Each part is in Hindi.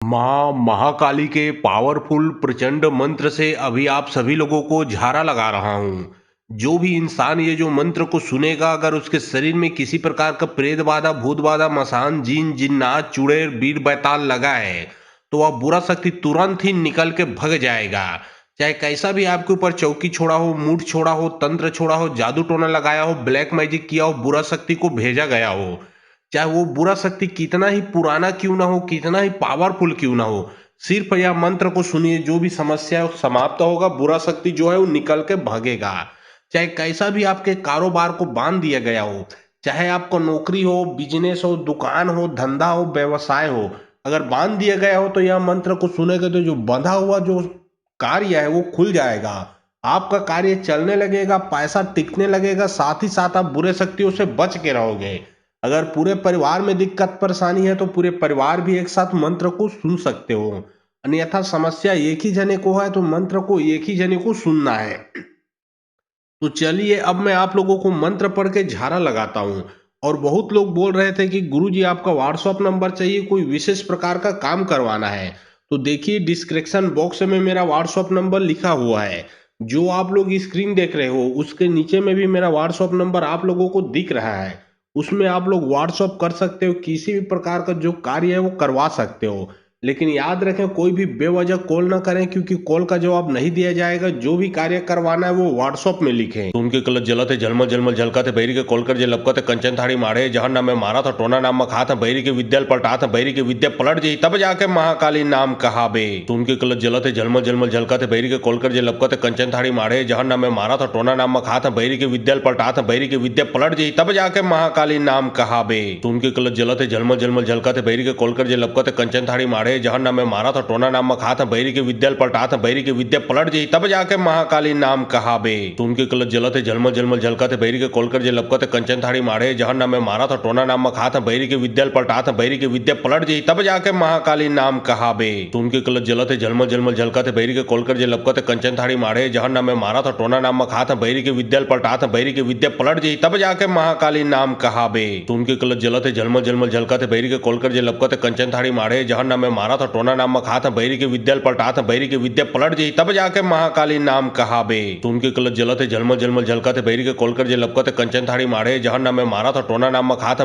माँ महाकाली के पावरफुल प्रचंड मंत्र से अभी आप सभी लोगों को झारा लगा रहा हूँ। जो भी इंसान ये जो मंत्र को सुनेगा, अगर उसके शरीर में किसी प्रकार का प्रेत बाधा, भूत बाधा, मसान, जीन, जिन्नात, चुड़ैल, बीड़ बैताल लगा है, तो वह बुरा शक्ति तुरंत ही निकल के भग जाएगा। चाहे कैसा भी आपके ऊपर चौकी छोड़ा हो, मूठ छोड़ा हो, तंत्र छोड़ा हो, जादू टोना लगाया हो, ब्लैक मैजिक किया हो, बुरा शक्ति को भेजा गया हो, चाहे वो बुरा शक्ति कितना ही पुराना क्यों ना हो, कितना ही पावरफुल क्यों ना हो, सिर्फ यह मंत्र को सुनिए, जो भी समस्या है वो समाप्त होगा, बुरा शक्ति जो है वो निकल के भागेगा। चाहे कैसा भी आपके कारोबार को बांध दिया गया हो, चाहे आपको नौकरी हो, बिजनेस हो, दुकान हो, धंधा हो, व्यवसाय हो, अगर बांध दिया गया हो तो यह मंत्र को सुनेगा तो जो बंधा हुआ जो कार्य है वो खुल जाएगा। आपका कार्य चलने लगेगा, पैसा टिकने लगेगा, साथ ही साथ आप बुरे शक्तियों से बच के रहोगे। अगर पूरे परिवार में दिक्कत परेशानी है तो पूरे परिवार भी एक साथ मंत्र को सुन सकते हो। अन्यथा समस्या एक ही जने को है तो मंत्र को एक ही जने को सुनना है। तो चलिए अब मैं आप लोगों को मंत्र पढ़ के झारा लगाता हूँ। और बहुत लोग बोल रहे थे कि गुरुजी आपका व्हाट्सअप नंबर चाहिए, कोई विशेष प्रकार का काम करवाना है। तो देखिए डिस्क्रिप्शन बॉक्स में मेरा व्हाट्सअप नंबर लिखा हुआ है। जो आप लोग स्क्रीन देख रहे हो उसके नीचे में भी मेरा व्हाट्सअप नंबर आप लोगों को दिख रहा है। उसमें आप लोग व्हाट्सअप कर सकते हो, किसी भी प्रकार का जो कार्य है वो करवा सकते हो। लेकिन याद रखें कोई भी बेवजह कॉल ना करें, क्योंकि कॉल का जवाब नहीं दिया जाएगा। जो भी कार्य करवाना है वो व्हाट्सअप में लिखें। तो उनके कलर जलते झलमल झलमल झलकाते बैरी के कॉल कर जे लपकते कंचन थाड़ी मारे जहां नाम में मारा था टोना नाम में खा था बैरी के विद्या पलटा था बैरी के विद्या पलट जी तब जाके महाकाली नाम कहाबे। तो उनके कलर जलते झलमल झलमल झलकाते बैरी के कॉल कर जे लपकते कंचन थाड़ी मारे जहां नाम में मारा था टोना नाम में खा था बैरी के विद्या पलटा था बैरी के विद्या पलट जी तब जाके महाकाली नाम कहाबे। तो उनके कलर जलते झलमल झलमल झलकाते बैरी के कॉल कर जे लपकते कंचन थाड़ी मारे जहां नाम में मारा था टोना नाम में खा था बैरी के विद्या पलटा था बैरी के विद्या पलट जी तब जाके महाकाली नाम कहाबे। तो उनके कलर जलते झलमल झलमल झलकाते बैरी के कॉल कर जे लपकते कंचन थाड़ी मारे जहां नाम में मारा था टोना नाम में खा था बैरी के विद्या पलटा था बैरी के विद्या पलट जी तब जाके महाकाली नाम कहाबे। तो उनके कलर जलते झलमल झलमल झलकाते बैरी के कॉल कर जे लपकते कंचन थाड़ी मारे जहां नाम में मारा था टोना नाम में खा था बैरी के विद्या पलटा था बैरी के विद्या पलट जी तब जाके महाकाली नाम कहाबे। तो उनके कलर जलते झलमल झलमल झलकाते बैरी के कॉल कर जे लपकते कंचन थाड़ी मारे जहां नाम में मारा था टोना नाम में खा था बैरी के विद्या पलटा था बैरी के विद्या पलट जी तब जाके महाकाली नाम कहाबे। तो उनके कलर जलते झलमल झलमल झलकाते बैरी के कॉल कर जे लपकते कंचन थाड़ी मारे जहां नाम में मारा था टोना नाम में खा था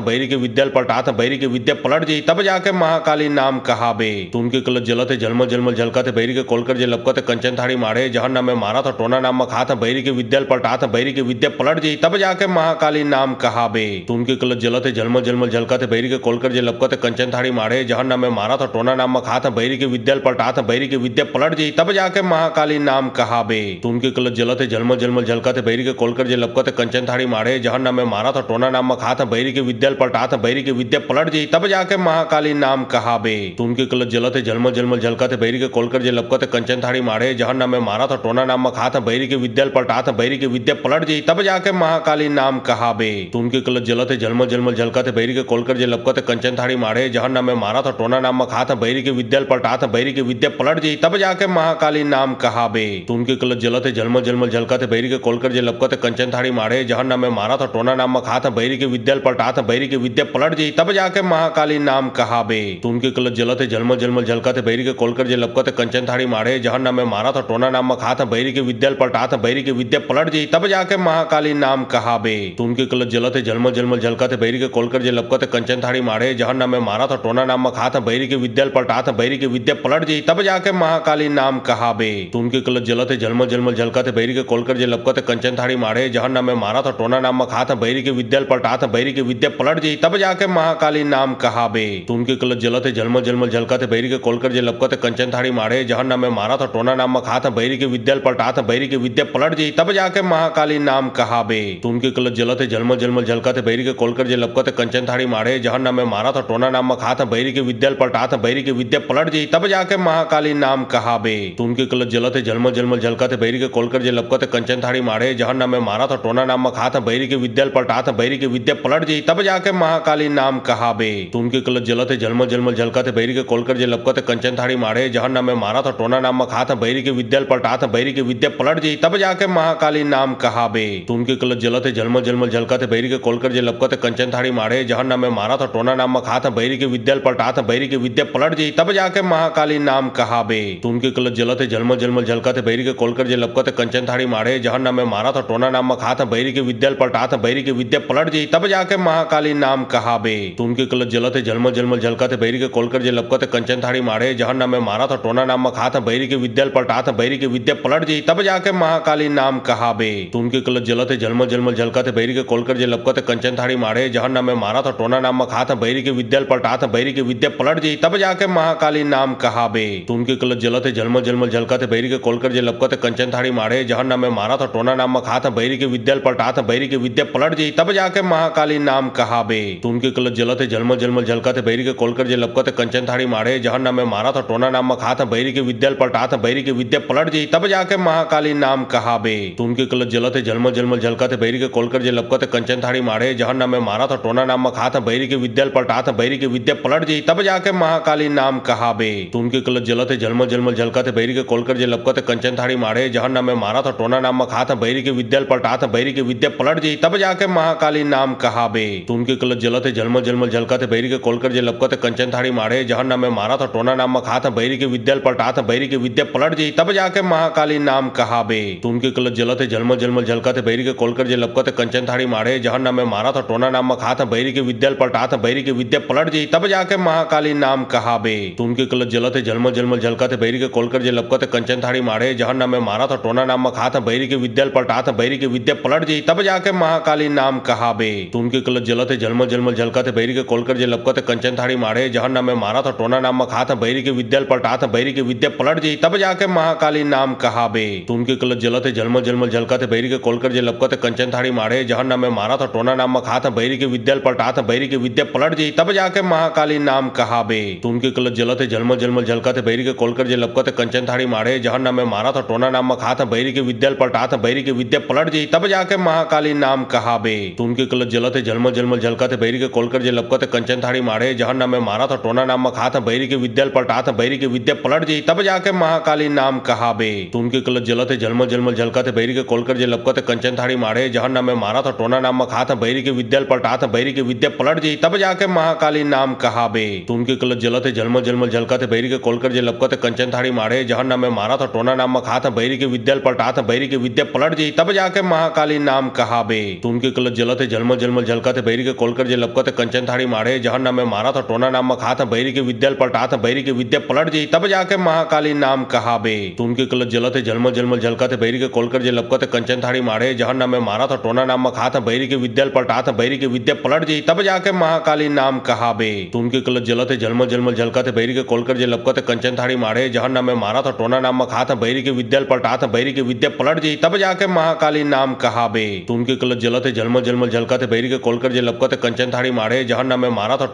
बैरी के विद्या पलटा था बैरी के विद्या पलट जी तब जाके महाकाली नाम कहाबे। तो उनके कलर जलते झलमल झलमल झलकाते बैरी के कॉल कर जे लपकते कंचन थाड़ी मारे जहां नाम में मारा था टोना नाम में खा था बैरी के विद्या पलटा था बैरी के विद्या पलट जी तब जाके महाकाली नाम कहाबे। तो उनके कलर जलते झलमल झलमल झलकाते बैरी के कॉल कर जे लपकते कंचन थाड़ी मारे जहां नाम में मारा था टोना नाम में खा था बैरी के विद्या पलटा था बैरी के विद्या पलट जी तब जाके महाकाली नाम कहाबे। तो उनके कलर जलते झलमल झलमल झलकाते बैरी के कॉल कर जे लपकते कंचन थाड़ी मारे जहां नाम में मारा था टोना नाम में खा था बैरी के विद्या पलटा था बैरी के विद्या पलट जी तब जाके महाकाली नाम कहाबे। तो उनके कलर जलते झलमल झलमल झलकाते बैरी के कॉल कर जे लपकते कंचन थाड़ी मारे जहां नाम में मारा था टोना नाम में खा था बैरी के विद्या पलटा था बैरी के विद्या पलट जी तब जाके महाकाली नाम कहाबे। तो उनके कलर जलते झलमल झलमल झलकाते बैरी के कॉल कर जे लपकते कंचन थाड़ी मारे जहां नाम में मारा था टोना नाम में खा था बैरी के विद्या पलटा था बैरी के विद्या पलट जी तब जाके महाकाली नाम कहाबे। तो उनके कलर जलते झलमल झलमल झलकाते बैरी के कॉल कर जे लपकते कंचन थाड़ी मारे जहां नाम में मारा था टोना नाम में खा था बैरी के विद्या पलटा था बैरी के विद्या पलट जी तब जाके महाकाली नाम कहाबे। तो उनके कलर जलते झलमल झलमल झलकाते बैरी के कॉल कर जे लपकते कंचन थाड़ी मारे जहां नाम में मारा था टोना नाम में खा था बैरी के विद्या पलटा था बैरी के विद्या पलट जी तब जाके महाकाली नाम कहाबे। तो उनके कलर जलते झलमल झलमल झलकाते बैरी के कॉल कर जे लपकते कंचन थाड़ी मारे जहां नाम में मारा था टोना नाम में खा था बैरी के विद्या पलटा था बैरी के विद्या पलट जी तब जाके महाकाली नाम कहाबे। तो उनके कलर जलते झलमल झलमल झलकाते बैरी के कॉल कर जे लपकते कंचन थाड़ी मारे जहां नाम में मारा था टोना नाम में खा था बैरी के विद्या पलटा था बैरी के विद्या पलट जी तब जाके महाकाली नाम कहाबे। तो उनके कलर जलते झलमल झलमल झलकाते बैरी के कॉल कर जे लपकते कंचन थाड़ी मारे जहां नाम में मारा था टोना नाम में खा था बैरी के विद्या पलटा था बैरी के विद्या पलट जी तब जाके महाकाली नाम कहाबे। तो उनके कलर जलते झलमल झलमल झलकाते बैरी के कॉल कर जे लपकते कंचन थाड़ी मारे जहां नाम में मारा था टोना नाम में खा था बैरी के विद्या पलटा था बैरी के विद्या पलट जी तब जाके महाकाली नाम कहाबे। तो उनके कलर जलते झलमल झलमल झलकाते बैरी के कॉल कर जे लपकते कंचन थाड़ी मारे जहां नाम में मारा था टोना नाम में खा था बैरी के विद्या पलटा था बैरी के विद्या पलट जी तब जाके महाकाली नाम कहाबे। तो उनके कलर जलते झलमल झलमल झलकाते बैरी के कॉल कर जे लपकते कंचन थाड़ी मारे जहां नाम में मारा था टोना नाम में खा था बैरी के विद्या पलटा था बैरी के विद्या पलट जी तब जाके महाकाली नाम कहाबे। तो उनके कलर जलते झलमल झलमल झलकाते बैरी के कॉल कर जे लपकते कंचन थाड़ी मारे जहां नाम में मारा था टोना नाम में खा था बैरी के विद्या पलटा था बैरी के विद्या पलट जी जी तब जाके महाकाली नाम कहाबे। तुनके कलत जलते झलमल झलमल झलकत बैरी के कोलकर जे लपकत कंचन थाड़ी मारे जहन्नम में मारा था टोना नाम मखात बैरी के विद्याल पलटात बैरी के विद्या पलट जी तब जाके महाकाली नाम कहाबे। तुनके कलत जलते झलमल झलमल झलकत बैरी के कोलकर जे लपकत कंचन थाड़ी मारे जहन्नम में मारा था टोना नाम मखात बैरी के विद्याल पलटात बैरी के विद्या पलट जी तब जाके महाकाली नाम कहाबे। तुनके कलत जलते झलमल झलमल झलकत बैरी के कोलकर जे लपकत कंचन थाड़ी मारे जहन्नम में मारा था टोना नाम मखात बैरी के विद्याल पलटात बैरी के विद्या पलट जी तब जाके महाकाली नाम कहाबे। तुनके कलत जलते झलमल झलमल झलकत बैरी के कोलकर जे लपकत कंचन थाड़ी मारे जहन्नम में मारा था टोना नाम मखात बैरी के विद्याल पलटात बैरी के विद्या पलट जी तब जाके महाकाली नाम कहाबे। तुनके कलत जलते झलमल झलमल झलकत बैरी के कोलकर जे लपकत कंचन थाड़ी मारे जहन्नम में मारा था टोना नाम मखात बैरी के विद्याल पलटात बैरी के विद्या पलट जी तब जाके महाकाली नाम कहाबे। तुनके कलत जलते झलमल झलमल झलकत बैरी के कोलकर जे लपकत कंचन थाड़ी मारे जहन्नम में मारा था टोना नाम मखात बैरी के विद्याल पलटात बैरी के विद्या पलट जी तब जाके महाकाली नाम कहाबे। तुनके कलत जलते झलमल झलमल झलकत बैरी के कोलकर जे लपकत कंचन थाड़ी मारे जहन्नम में मारा था टोना नाम मखात बैरी के विद्याल पलटात बैरी के विद्या पलट जी तब जाके महाकाली नाम कहाबे। तुनके कलत जलते झलमल झलमल झलकत बैरी के कोलकर जे लपकत कंचन थाड़ी मारे जहन्नम में मारा था टोना नाम मखात बैरी के विद्याल पलटात बैरी के विद्या पलट जी तब जाके महाकाली नाम कहाबे। तुनके कलत जलते झलमल झलमल झलकत बैरी के कोलकर जे लपकत कंचन थाड़ी मारे जहन्नम में मारा था टोना नाम मखात बैरी के विद्याल पलटात बैरी के विद्या पलट जी तब जाके महाकाली नाम कहाबे। तुनके कलत जलते झलमल झलमल झलकत बैरी के कोलकर जे लपकत कंचन थाड़ी मारे जहन्नम में मारा था टोना नाम मखात बैरी के विद्याल पलटात बैरी के विद्या पलट जी तब जाके महाकाली नाम कहाबे। तुनके कलत जलते झलमल झलमल झलकत बैरी के कोलकर जे लपकत कंचन थाड़ी मारे जहन्नम में मारा था टोना नाम मखात बैरी के विद्याल पलटात बैरी के विद्या पलट जी तब जाके महाकाली नाम कहाबे। तुनके कलत जलते झलमल झलमल झलकत बैरी के कोलकर जे लपकत कंचन थाड़ी मारे जहन्नम में मारा था टोना नाम मखात बैरी के विद्याल पलटात बैरी के विद्या पलट जी तब जाके महाकाली नाम कहाबे। तुनके कलत जलते झलमल झलमल झलकत बैरी के कोलकर जे लपकत कंचन थाड़ी मारे जहन्नम में मारा था टोना नाम मखात बैरी के विद्याल पलटात बैरी के विद्या पलट जी तब जाके महाकाली नाम कहाबे। तुनके कलत जलते झलमल झलमल झलकत बैरी के कोलकर जे लपकत कंचन थाड़ी मारे जहन्नम में मारा था टोना नाम मखात बैरी के विद्याल पलटात बैरी के विद्या पलट जी तब जाके महाकाली नाम कहाबे। तुनके कलत जलते झलमल झलमल झलकत बैरी के कोलकर जे लपकत कंचन थाड़ी मारे जहन्नम में मारा था टोना नाम मखात बैरी के विद्याल पलटात बैरी के विद्या पलट जी तब जाके महाकाली नाम कहाबे। तुनके कलत जलते झलमल झलमल झलकत बैरी के कोलकर जे लपकत कंचन थाड़ी मारे जहन्नम में मारा था टोना नाम मखात बैरी के विद्याल पलटात बैरी के विद्या पलट जी तब जाके महाकाली नाम कहाबे। तुनके कलत जलते झलमल झलमल झलकत बैरी के कोलकर जे लपकत कंचन थाड़ी मारे जहन्नम में मारा था टोना नाम मखात बैरी के विद्याल पलटात बैरी के विद्या पलट जी तब जाके महाकाली नाम कहाबे। तुनके कलत जलते झलमल झलमल झलकत बैरी के कोलकर जे लपकत कंचन थाड़ी मारे जहन्नम में मारा था टोना नाम मखात बैरी के विद्याल पलटात बैरी के विद्या पलट जी तब जाके महाकाली नाम कहाबे। तुनके कलत जलते झलमल झलमल झलकत बैरी के कोलकर जे लपकत कंचन थाड़ी मारे जहन्नम में मारा था टोना नाम मखात बैरी के विद्याल पलटात बैरी के विद्या पलट जी तब जाके महाकाली नाम कहाबे। तुनके कलत जलते झलमल झलमल झलकत बैरी के कोलकर जे लपकत कंचन थाड़ी मारे जहन्नम में मारा था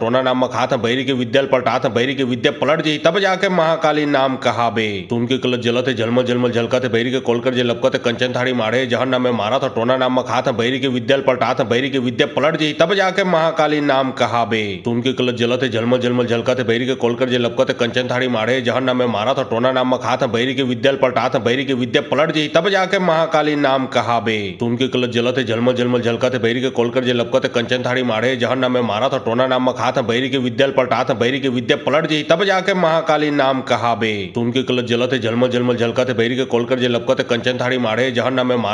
टोना नाम मखात बैरी के विद्याल पलटात बैरी के विद्या पलट जी तब जाके महाकाली नाम कहाबे। तुनके कलत जलते झलमल झलमल झलकत बैरी के कोलकर जे लपकत कंचन थाड़ी मारे जहन्नम में मारा था टोना नाम मखात बैरी के विद्याल पलटात बैरी के विद्या पलट जी तब जाके महाकाली नाम कहाबे। तुनके कलत जलते झलमल झलमल झलकत बैरी के कोलकर जे लपकत कंचन थाड़ी मारे जहन्नम में मारा था टोना नाम मखात बैरी के विद्याल पलटात बैरी के विद्या पलट जी तब जाके महाकाली नाम कहाबे। तुनके कलत जलते झलमल झलमल झलकत बैरी के कोलकर जे लपकत कंचन थाड़ी मारे जहन्नम में मारा था टोना नाम मखात बैरी के विद्याल पलटात बैरी के विद्या पलट जी तब जाके महाकाली नाम कहाबे। तुनके कलत जलते झलमल झलमल झलकत बैरी के कोलकर जे लपकत कंचन थाड़ी मारे जहन्नम में मारा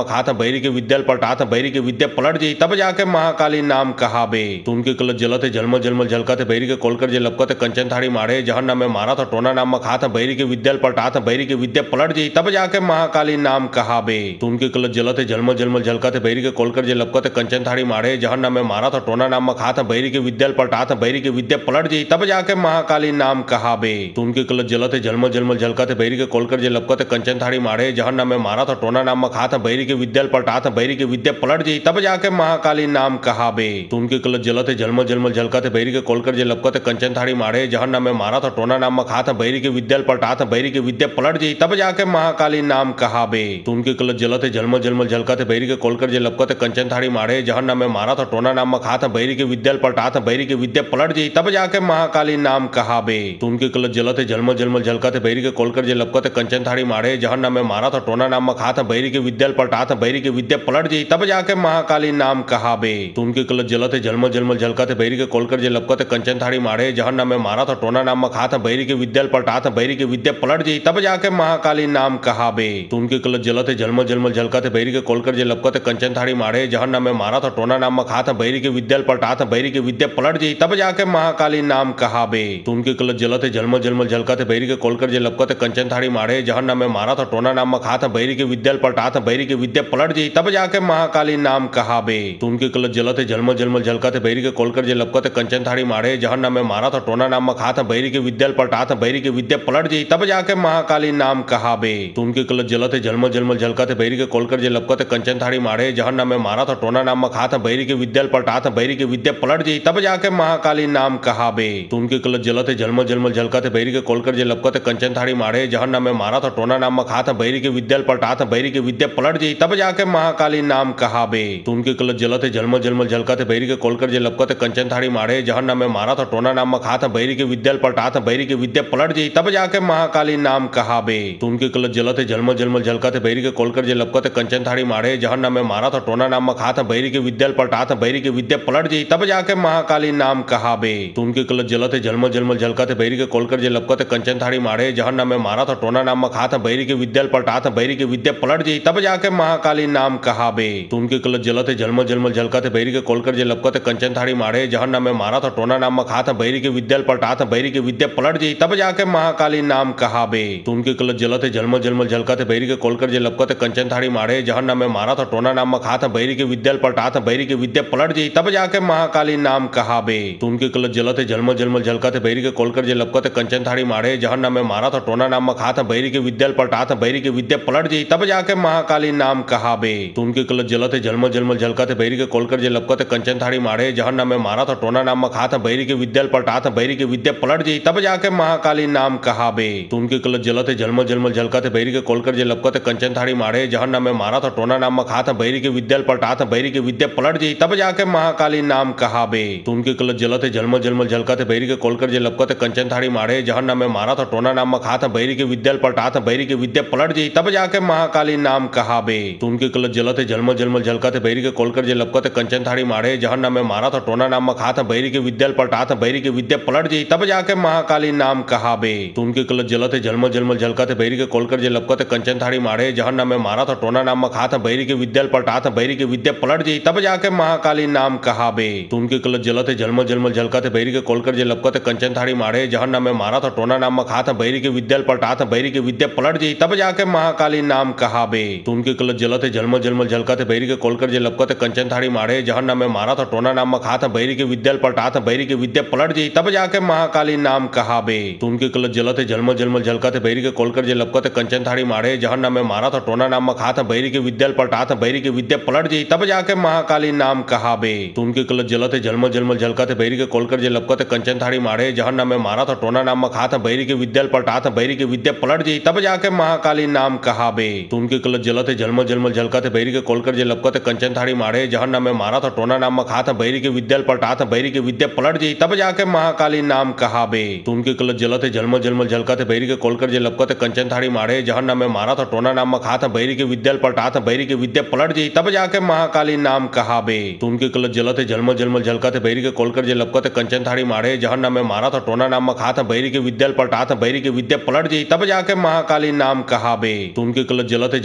था टोना नाम मखात बैरी के विद्याल पलटात बैरी के विद्या पलट जी तब जाके महाकाली नाम कहाबे। तुनके कलत जलते झलमल झलमल झलकत बैरी के कोलकर जे लपकत कंचन थाड़ी मारे जहन्नम में मारा था टोना नाम मखात बैरी के विद्याल पलटात बैरी के विद्या पलट जी तब जाके महाकाली नाम कहाबे। तुनके कलत जलते झलमल झलमल झलकत बैरी के कोलकर जे लपकत कंचन थाड़ी मारे जहन्नम में मारा था टोना नाम मखात बैरी के विद्याल पलटात बैरी के विद्या पलट जी तब जाके महाकाली नाम कहाबे। तुनके कलत जलते झलमल झलमल झलकत बैरी के कोलकर जे लपकत कंचन थाड़ी मारे जहन्नम में मारा था टोना नाम मखात बैरी के विद्याल पलटात बैरी के विद्या पलट जी तब जाके महाकाली नाम कहाबे। तुनके कलत जलते झलमल झलमल झलकत बैरी के कोलकर जे लपकत कंचन थाड़ी मारे जहन्नम में मारा था टोना नाम मखात बैरी के विद्याल पलटात बैरी के विद्या पलट जी तब जाके महाकाली नाम कहाबे। तुनके कलत जलते झलमल झलमल झलकत बैरी के कोलकर जे लपकत कंचन थाड़ी मारे जहन्नम में मारा था टोना नाम मखात बैरी के विद्याल पलटात बैरी के विद्या पलट जी तब जाके महाकाली नाम कहाबे। तुनके कलत जलते झलमल झलमल झलकत बैरी के कोलकर जे लपकत कंचन थाड़ी मारे जहन्नम में मारा था टोना नाम मखात बैरी के विद्याल पलटात बैरी के विद्या पलट जी तब जाके महाकाली नाम कहाबे। तुनके कलत जलते झलमल झलमल झलकत बैरी के कोलकर जे लपकत कंचन थाड़ी मारे जहन्नम में मारा था टोना नाम मखा था बैरी के विद्याल पलटा था बैरी के विद्या पलट जी तब जाके महाकाली नाम कहाबे। तो उनके कलत जलते जलमल जलमल झलकते बैरी के कोलकर जे लपकते कंचन थाड़ी मारे जहन नाम में मारा था टोना नाम मखा था बैरी के विद्याल पलटा था बैरी के विद्या पलट जी तब जाके महाकाली नाम कहाबे। तो उनके कलत जलते जलमल जलमल झलकते बैरी के कोलकर जे लपकते कंचन थाड़ी मारे जहन नाम में मारा था टोना नाम मखा था बैरी के विद्याल पलटा था बैरी के विद्या पलट जी तब जाके महाकाली नाम कहाबे। तो उनके कलत जलते जलमल जलमल झलकते बैरी के कोलकर जे लपकते कंचन थाड़ी मारे जहन नाम में मारा था टोना नाम मखा था बैरी के विद्याल पलटा था बैरी के विद्या पलट जी तब जाके महाकाली नाम कहाबे। तो उनके कलत जलते जलमल जलमल झलकते बैरी के कोलकर जे लपकते कंचन थाड़ी मारे जहन नाम में मारा था टोना नाम मखा था बैरी के विद्याल पलटा था बैरी के विद्या पलट जी तब जाके महाकाली नाम कहाबे। तो उनके कलत जलते जलमल जलमल झलकते बैरी के कोलकर जे लपकते कंचन थाड़ी मारे जहन नाम में मारा था टोना नाम मखा था बैरी के विद्याल पलटा था बैरी के विद्या पलट जी तब जाके महाकाली नाम कहाबे। तो उनके कलत जलते जलमल जलमल झलकते बैरी के कोलकर जे लपकते कंचन थाड़ी मारे जहन नाम में मारा था टोना नाम मखा था बैरी के विद्याल पलटा था बैरी के विद्या पलट जी तब जाके महाकाली नाम कहाबे। तो उनके कलत जलते जलमल जलमल झलकते बैरी के कोलकर जे लपकते कंचन थाड़ी मारे जहन नाम में मारा था टोना नाम मखा था बैरी के विद्याल पलटा था बैरी के विद्या पलट जी तब जाके महाकाली नाम कहाबे। तो उनके कलत जलते जलमल जलमल झलकते बैरी के कोलकर जे लपकते कंचन थाड़ी मारे जहन नाम में मारा था टोना नाम मखा था बैरी के विद्याल पलटा था बैरी के विद्या पलट जी तब जाके महाकाली नाम कहाबे। तो उनके कलत जलते जलमल जलमल झलकते बैरी के कोलकर जे लपकते कंचन थाड़ी मारे जहन नाम में मारा था टोना नाम मखा था बैरी के विद्याल पलटा था बैरी के विद्या पलट जी तब जाके महाकाली नाम कहाबे। तो उनके कलत जलते जलमल जलमल झलकते बैरी के कोलकर जे लपकते कंचन थाड़ी मारे जहन नाम में मारा था टोना नाम मखा था बैरी के विद्याल पलटा था बैरी के विद्या पलट जी तब जाके महाकाली नाम कहाबे। तो उनके कलत जलते जलमल जलमल झलकते बैरी के कोलकर जे लपकते कंचन थाड़ी मारे जहन नाम में मारा था टोना नाम मखा था बैरी के विद्याल पलटा था बैरी के विद्या पलट जी तब जाके महाकाली नाम कहाबे। तो उनके कलत जलते जलमल जलमल झलकते बैरी के कोलकर जे लपकते कंचन थाड़ी मारे जहन नाम में मारा था टोना नाम मखा था बैरी के विद्याल पलटा था बैरी के विद्या पलट जी तब जाके महाकाली नाम कहाबे। तो उनके कलत जलते जलमल जलमल झलकते बैरी के कोलकर जे लपकते कंचन थाड़ी मारे जहन नाम में मारा था टोना नाम मखा था बैरी के विद्याल पलटा था बैरी के विद्या पलट जी तब जाके महाकाली नाम कहाबे। तो उनके कलत जलते जलमल जलमल झलकते बैरी के कोलकर जे लपकते कंचन थाड़ी मारे जहन नाम में मारा था टोना नाम मखा था बैरी के विद्याल पलटा था बैरी के विद्या पलट जी तब जाके महाकाली नाम कहाबे। तो उनके कलत जलते जलमल जलमल झलकते बैरी के कोलकर जे लपकते कंचन थाड़ी मारे जहन नाम में मारा था टोना नाम मखा था बैरी के विद्याल पलटा था बैरी के विद्या पलट जी तब जाके महाकाली नाम कहाबे। तो उनके कलत जलते जलमल जलमल झलकते बैरी के कोलकर जे लपकते कंचन थाड़ी मारे जहन नाम में मारा था टोना नाम मखा था बैरी के विद्याल पलटा था बैरी के विद्या पलट जी तब जाके महाकाली नाम कहाबे। तो उनके कलत जलते जलमल जलमल झलकते बैरी के कोलकर जे लपकते कंचन थाड़ी मारे जहन नाम में मारा था टोना नाम मखा था बैरी के विद्याल पलटा था बैरी के विद्या पलट जी तब जाके महाकाली नाम कहाबे। तो उनके कलत जलते जलमल जलमल झलकते बैरी के कोलकर जे लपकते कंचन थाड़ी मारे जहन नाम में मारा था टोना नाम मखा था बैरी के विद्याल पलटा था बैरी के विद्या पलट जी तब जाके महाकाली नाम कहाबे। तो उनके कलत जलते जलमल जलमल झलकते बैरी के कोलकर जे लपकते कंचन थाड़ी मारे जहन नाम में मारा था टोना नाम मखा था बैरी के विद्याल पलटा था बैरी के विद्या पलट जी तब जाके महाकाली नाम कहाबे। तो उनके कलत जलते जलमल जलमल झलकते बैरी के कोलकर जे लपकते कंचन थाड़ी मारे जहन नाम में मारा था टोना नाम मखा था बैरी के विद्याल पलटा था बैरी के विद्या पलट जी तब जाके महाकाली नाम कहाबे। तो उनके कलत जलते जलमल जलमल झलकते बैरी के कोलकर जे लपकते कंचन थाड़ी मारे जहन नाम में मारा था टोना नाम मखा था बैरी के विद्याल पलटा था बैरी के विद्या पलट जी तब जाके महाकाली नाम कहाबे। तो उनके कलत जलते जलमल जलमल झलकते बैरी के कोलकर जे लपकते कंचन थाड़ी मारे जहन नाम में मारा था टोना नाम मखा था बैरी के विद्याल पलटा था बैरी के विद्या पलट जी तब जाके महाकाली नाम कहाबे। तो उनके कलत जलते जलमल जलमल झलकते बैरी के कोलकर जे लपकते कंचन थाड़ी मारे जहन नाम में मारा था टोना नाम मखा था बैरी के विद्याल पलटा था बैरी के विद्या पलट जी तब जाके महाकाली नाम कहाबे। तो उनके कलत जलते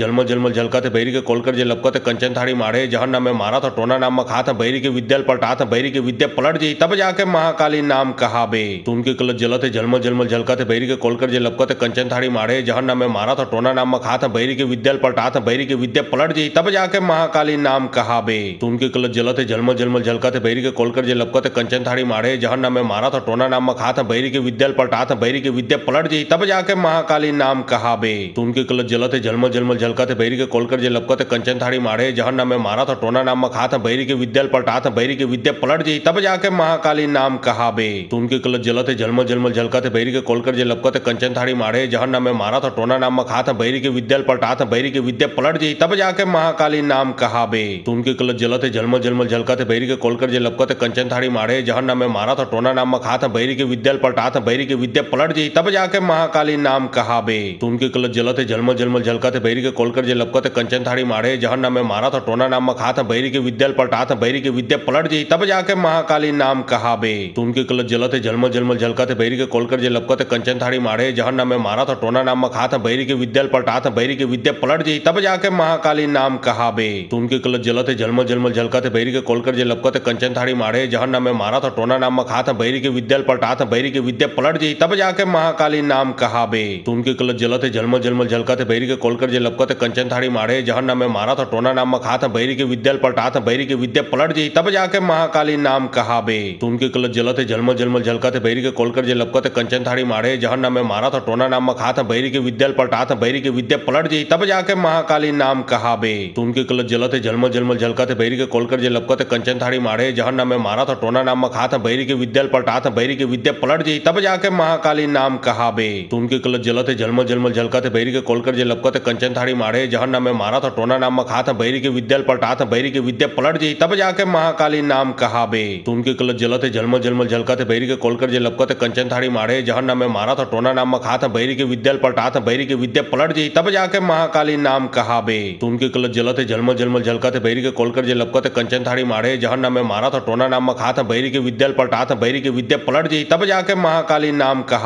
जलमल जलमल झलकते बैरी के कोलकर जे लपकते कंचन थाड़ी मारे जहन नाम में मारा था टोना नाम मखा था बैरी के विद्याल पलटा था बैरी के विद्या पलट जी तब जाके महाकाली नाम कहाबे। तो उनके कलत जलते जलमल जलमल झलकते बैरी के कोलकर जे लपकते कंचन थाड़ी मारे जहन नाम में मारा था टोना नाम मखा था बैरी के विद्याल पलटा था बैरी के विद्या पलट जी तब जाके महाकाली नाम कहाबे। तो उनके कलत जलते जलमल जलमल झलकते बैरी के कोलकर जे लपकते कंचन थाड़ी मारे जहन नाम में मारा था टोना नाम मखा था बैरी के विद्याल पलटा था बैरी के विद्या पलट जी तब जाके महाकाली नाम कहाबे। तो उनके कलत जलते जलमल जलमल झलकते बैरी के कोलकर जे लपकते कंचन थाड़ी मारे जहन नाम में मारा था टोना नाम मखा था बैरी के विद्याल पलटा था बैरी के विद्या पलट जी तब जाके महाकाली नाम कहाबे। तो उनके कलत जलते जलमल जलमल झलकते बैरी के कोलकर जे लपकते कंचन थाड़ी मारे जहन नाम में मारा था टोना नाम मखा था बैरी के विद्याल पलटा था बैरी के विद्या पलट जी तब जाके महाकाली नाम कहाबे। तो उनके कलत जलते जलमल जलमल झलकते बैरी के कोलकर जे लपकते कंचन थाड़ी मारे जहन नाम में मारा था टोना नाम मखा था बैरी के विद्याल पलटा था बैरी के विद्या पलट जी तब जाके महाकाली नाम कहाबे। तो उनके कलत जलते जलमल जलमल झलकते बैरी के कोलकर जे लपकते कंचन थाड़ी मारे जहन नाम में मारा था टोना नाम मखा था बैरी के विद्याल पलटा था बैरी के विद्या पलट जी तब जाके महाकाली नाम कहाबे। तो उनके कलत जलते जलते झलमल झलमल झलकत बैरी के कोलकर जे लपकत कंचन थाड़ी माढ़े जहन नाम में मारा था टोना नाम में खा था बैरी के विद्या पलटा था बैरी के विद्या पलट जी तब जाके महाकाली नाम कहाबे। तो उनके कलत जलते झलमल झलमल झलकत बैरी के कोलकर जे लपकत कंचन थाड़ी माढ़े जहन नाम में मारा था टोना नाम में खा था बैरी के विद्या पलटा था बैरी के विद्या पलट जी तब जाके महाकाली नाम कहाबे। तो उनके कलत जलते झलमल झलमल झलकत बैरी के कोलकर जे लपकत कंचन थाड़ी माढ़े जहन नाम में मारा था टोना नाम में खा था बैरी के विद्या पलटा था बैरी के विद्या पलट जी तब जाके महाकाली नाम कहाबे। तो उनके कलत जलते झलमल झलमल झलकत बैरी के कोलकर जे लपकत कंचन थाड़ी माढ़े जहन नाम में मारा था टोना नाम में खा था बैरी के विद्या पलटा था बैरी के विद्या पलट जी तब जाके महाकाली नाम कहाबे। तो उनके कलत जलते झलमल झलमल झलकत बैरी के कोलकर जे लपकत कंचन थाड़ी माढ़े जहन नाम में मारा था टोना नाम में खा था बैरी के विद्या पलटा था बैरी के विद्या पलट जी तब जाके महाकाली नाम कहाबे। तो उनके कलत जलते झलमल झलमल झलकत बैरी के कोलकर जे लपकत कंचन थाड़ी माढ़े जहन नाम में मारा था टोना नाम में खा था बैरी के विद्या पलटा था बैरी के विद्या पलट जी तब जाके महाकाली नाम कहाबे। तो उनके कलत जलते झलमल झलमल झलकत बैरी के कोलकर जे लपकत कंचन थाड़ी माढ़े जहन नाम में मारा था टोना नाम में खा था बैरी के विद्या पलटा था बैरी के विद्या पलट जी तब जाके महाकाली नाम कहाबे। तो उनके कलत जलते झलमल झलमल झलकत बैरी के कोलकर जे लपकत कंचन थाड़ी माढ़े जहन नाम में मारा था टोना नाम में खा था बैरी के विद्या पलटा था बैरी के विद्या पलट जी तब जाके महाकाली नाम कहाबे।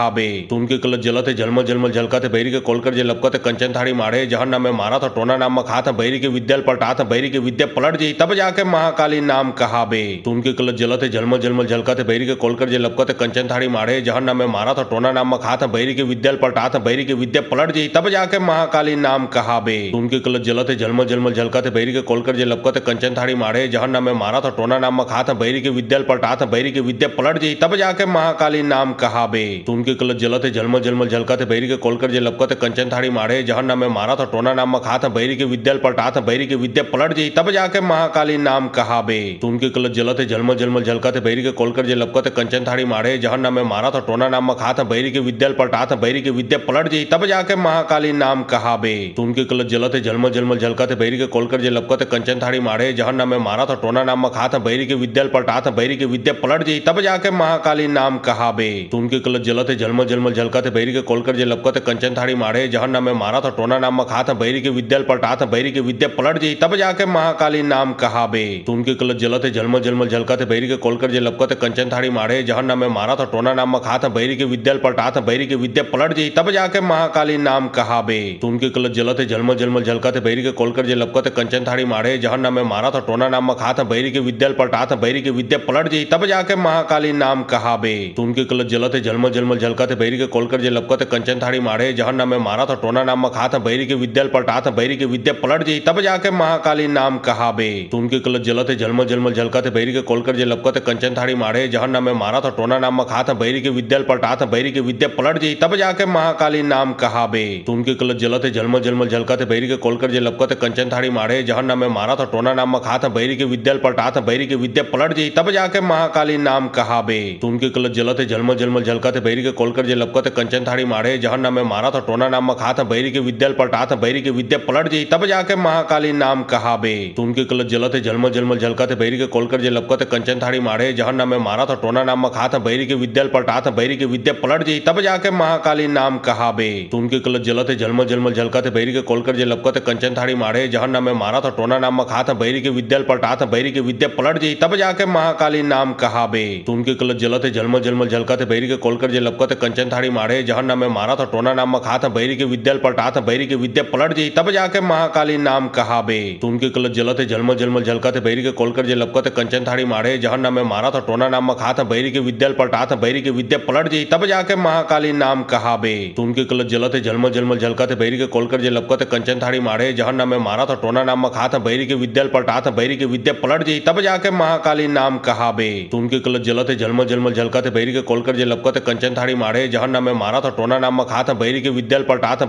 तो उनके कलत जलते झलमल झलमल झलकत बैरी के कोलकर जे लपकत कंचन थाड़ी माढ़े जहन नाम में मारा था टोना नाम में खा था बैरी के विद्या पलटा था बैरी के विद्या पलट जी तब जाके महाकाली नाम कहाबे। तो उनके कलत जलते झलमल झलमल झलकत बैरी के कोलकर जे लपकत कंचन थाड़ी माढ़े जहन नाम में मारा था टोना नाम में खा था बैरी के विद्या पलटा था बैरी के विद्या पलट जी तब जाके महाकाली नाम कहाबे। तो उनके कलत जलते झलमल झलमल झलकत बैरी के कोलकर जे लपकत कंचन थाड़ी माढ़े जहन नाम में मारा था टोना नाम में खा था बैरी के विद्या पलटा था बैरी के विद्या पलट जी तब जाके महाकाली नाम कहाबे। तो उनके कलत जलते झलमल झलमल झलकत बैरी के कोलकर जे लपकत कंचन थाड़ी माढ़े जहन नाम में मारा था टोना नाम में खा था बैरी के विद्या पलटा था बैरी के विद्या पलट जी तब जाके महाकाली नाम कहाबे। तो उनके कलत जलते झलमल झलमल झलकत बैरी के कोलकर जे लपकत कंचन थाड़ी माढ़े जहन नाम में मारा था टोना नाम में खा था बैरी के विद्या पलटा था बैरी के विद्या पलट जी तब जाके महाकाली नाम कहाबे। तो उनके कलत जलते झलमल झलमल झलकत बैरी के कोलकर जे लपकत कंचन थाड़ी माढ़े जहन नाम में मारा था टोना नाम में खा था बैरी के विद्या पलटा था बैरी के विद्या पलट जी तब जाके महाकाली नाम कहाबे। तो उनके कलत जलते झलमल झलमल झलकत बैरी के कोलकर जे लपकत कंचन थाड़ी माढ़े जहन नाम में मारा था टोना नाम में खा था बैरी के विद्या पलटा था बैरी के विद्या पलट जी तब जाके महाकाली नाम कहाबे। तो उनके कलत जलते झलमल झलमल झलकत बैरी के कोलकर जे लपकत कंचन थाड़ी माढ़े जहन नाम में मारा था टोना नाम में खा था बैरी के विद्या पलटा था बैरी के विद्या पलट जी तब जाके महाकाली नाम कहाबे। तो उनके कलत जलते झलमल झलमल झलकत बैरी के कोलकर जे लपकत कंचन थाड़ी माढ़े जहन नाम में मारा था टोना नाम में खा था बैरी के विद्या पलटा था बैरी के विद्या पलट जी तब जाके महाकाली नाम कहाबे। तो उनके कलत जलते झलमल झलमल झलकत बैरी के कोलकर जे लपकत कंचन थाड़ी माढ़े जहन नाम में मारा था टोना नाम में खा था बैरी के विद्या पलटा था बैरी के विद्या पलट जी तब जाके महाकाली नाम कहाबे। तो उनके कलत जलते झलमल झलमल झलकत बैरी के कोलकर जे लपकत कंचन थाड़ी माढ़े जहन नाम में मारा था टोना नाम में खा था बैरी के विद्या पलटा था बैरी के विद्या पलट जी तब जाके महाकाली नाम कहाबे। तो उनके कलत जलते झलमल झलमल झलकत बैरी के कोलकर जे लपकत कंचन थाड़ी माढ़े जहन नाम में मारा था टोना नाम में खा था बैरी के विद्या पलटा था बैरी के विद्या पलट जी तब जाके महाकाली नाम कहाबे। तो उनके कलत जलते झलमल झलमल झलकत बैरी के कोलकर जे लपकत कंचन थाड़ी माढ़े जहन नाम में मारा था टोना नाम में खा था बैरी के विद्या पलटा था बैरी के विद्या पलट जी तब जाके महाकाली नाम कहाबे। तो उनके कलत जलते झलमल झलमल झलकत बैरी के कोलकर जे लपकत कंचन थाड़ी माढ़े जहन नाम में मारा था टोना नाम में खा था बैरी के विद्या पलटा था बैरी के विद्या पलट जी तब जाके महाकाली नाम कहाबे। तो उनके कलत जलते झलमल झलमल झलकत बैरी के कोलकर जे लपकत कंचन थाड़ी माढ़े जहन नाम में मारा था टोना नाम में खा था बैरी के विद्या पलटा था बैरी के विद्या पलट जी तब जाके महाकाली नाम कहाबे। तो उनके कलत जलते झलमल झलमल झलकत बैरी के कोलकर जे लपकत कंचन थाड़ी माढ़े जहन नाम में मारा था टोना नाम में खा था बैरी के विद्या पलटा था बैरी के विद्या पलट जी तब जाके महाकाली नाम कहाबे। तो उनके कलत जलते झलमल झलमल झलकत बैरी के कोलकर जे लपकत कंचन थाड़ी माढ़े जहन नाम में मारा था टोना नाम में खा था बैरी के विद्या पलटा था बैरी के विद्या पलट जी तब जाके महाकाली नाम कहाबे। तो उनके कलत जलते झलमल झलमल झलकत बैरी के कोलकर जे लपकत कंचन थाड़ी माढ़े जहन नाम में मारा था टोना नाम में खा था बैरी के विद्या पलटा था बैरी के विद्या पलट जी तब जाके महाकाली नाम कहाबे। तो उनके कलत जलते झलमल झलमल झलकत बैरी के कोलकर जे लपकत कंचन थाड़ी माढ़े जहन नाम में मारा था टोना नाम में खा था बैरी के विद्या पलटा था बैरी के विद्या पलट जी तब जाके महाकाली नाम कहाबे। तो उनके कलत जलते झलमल झलमल झलकत बैरी के कोलकर जे लपकत कंचन थाड़ी माढ़े जहन नाम में मारा था टोना नाम में खा था बैरी के विद्या पलटा था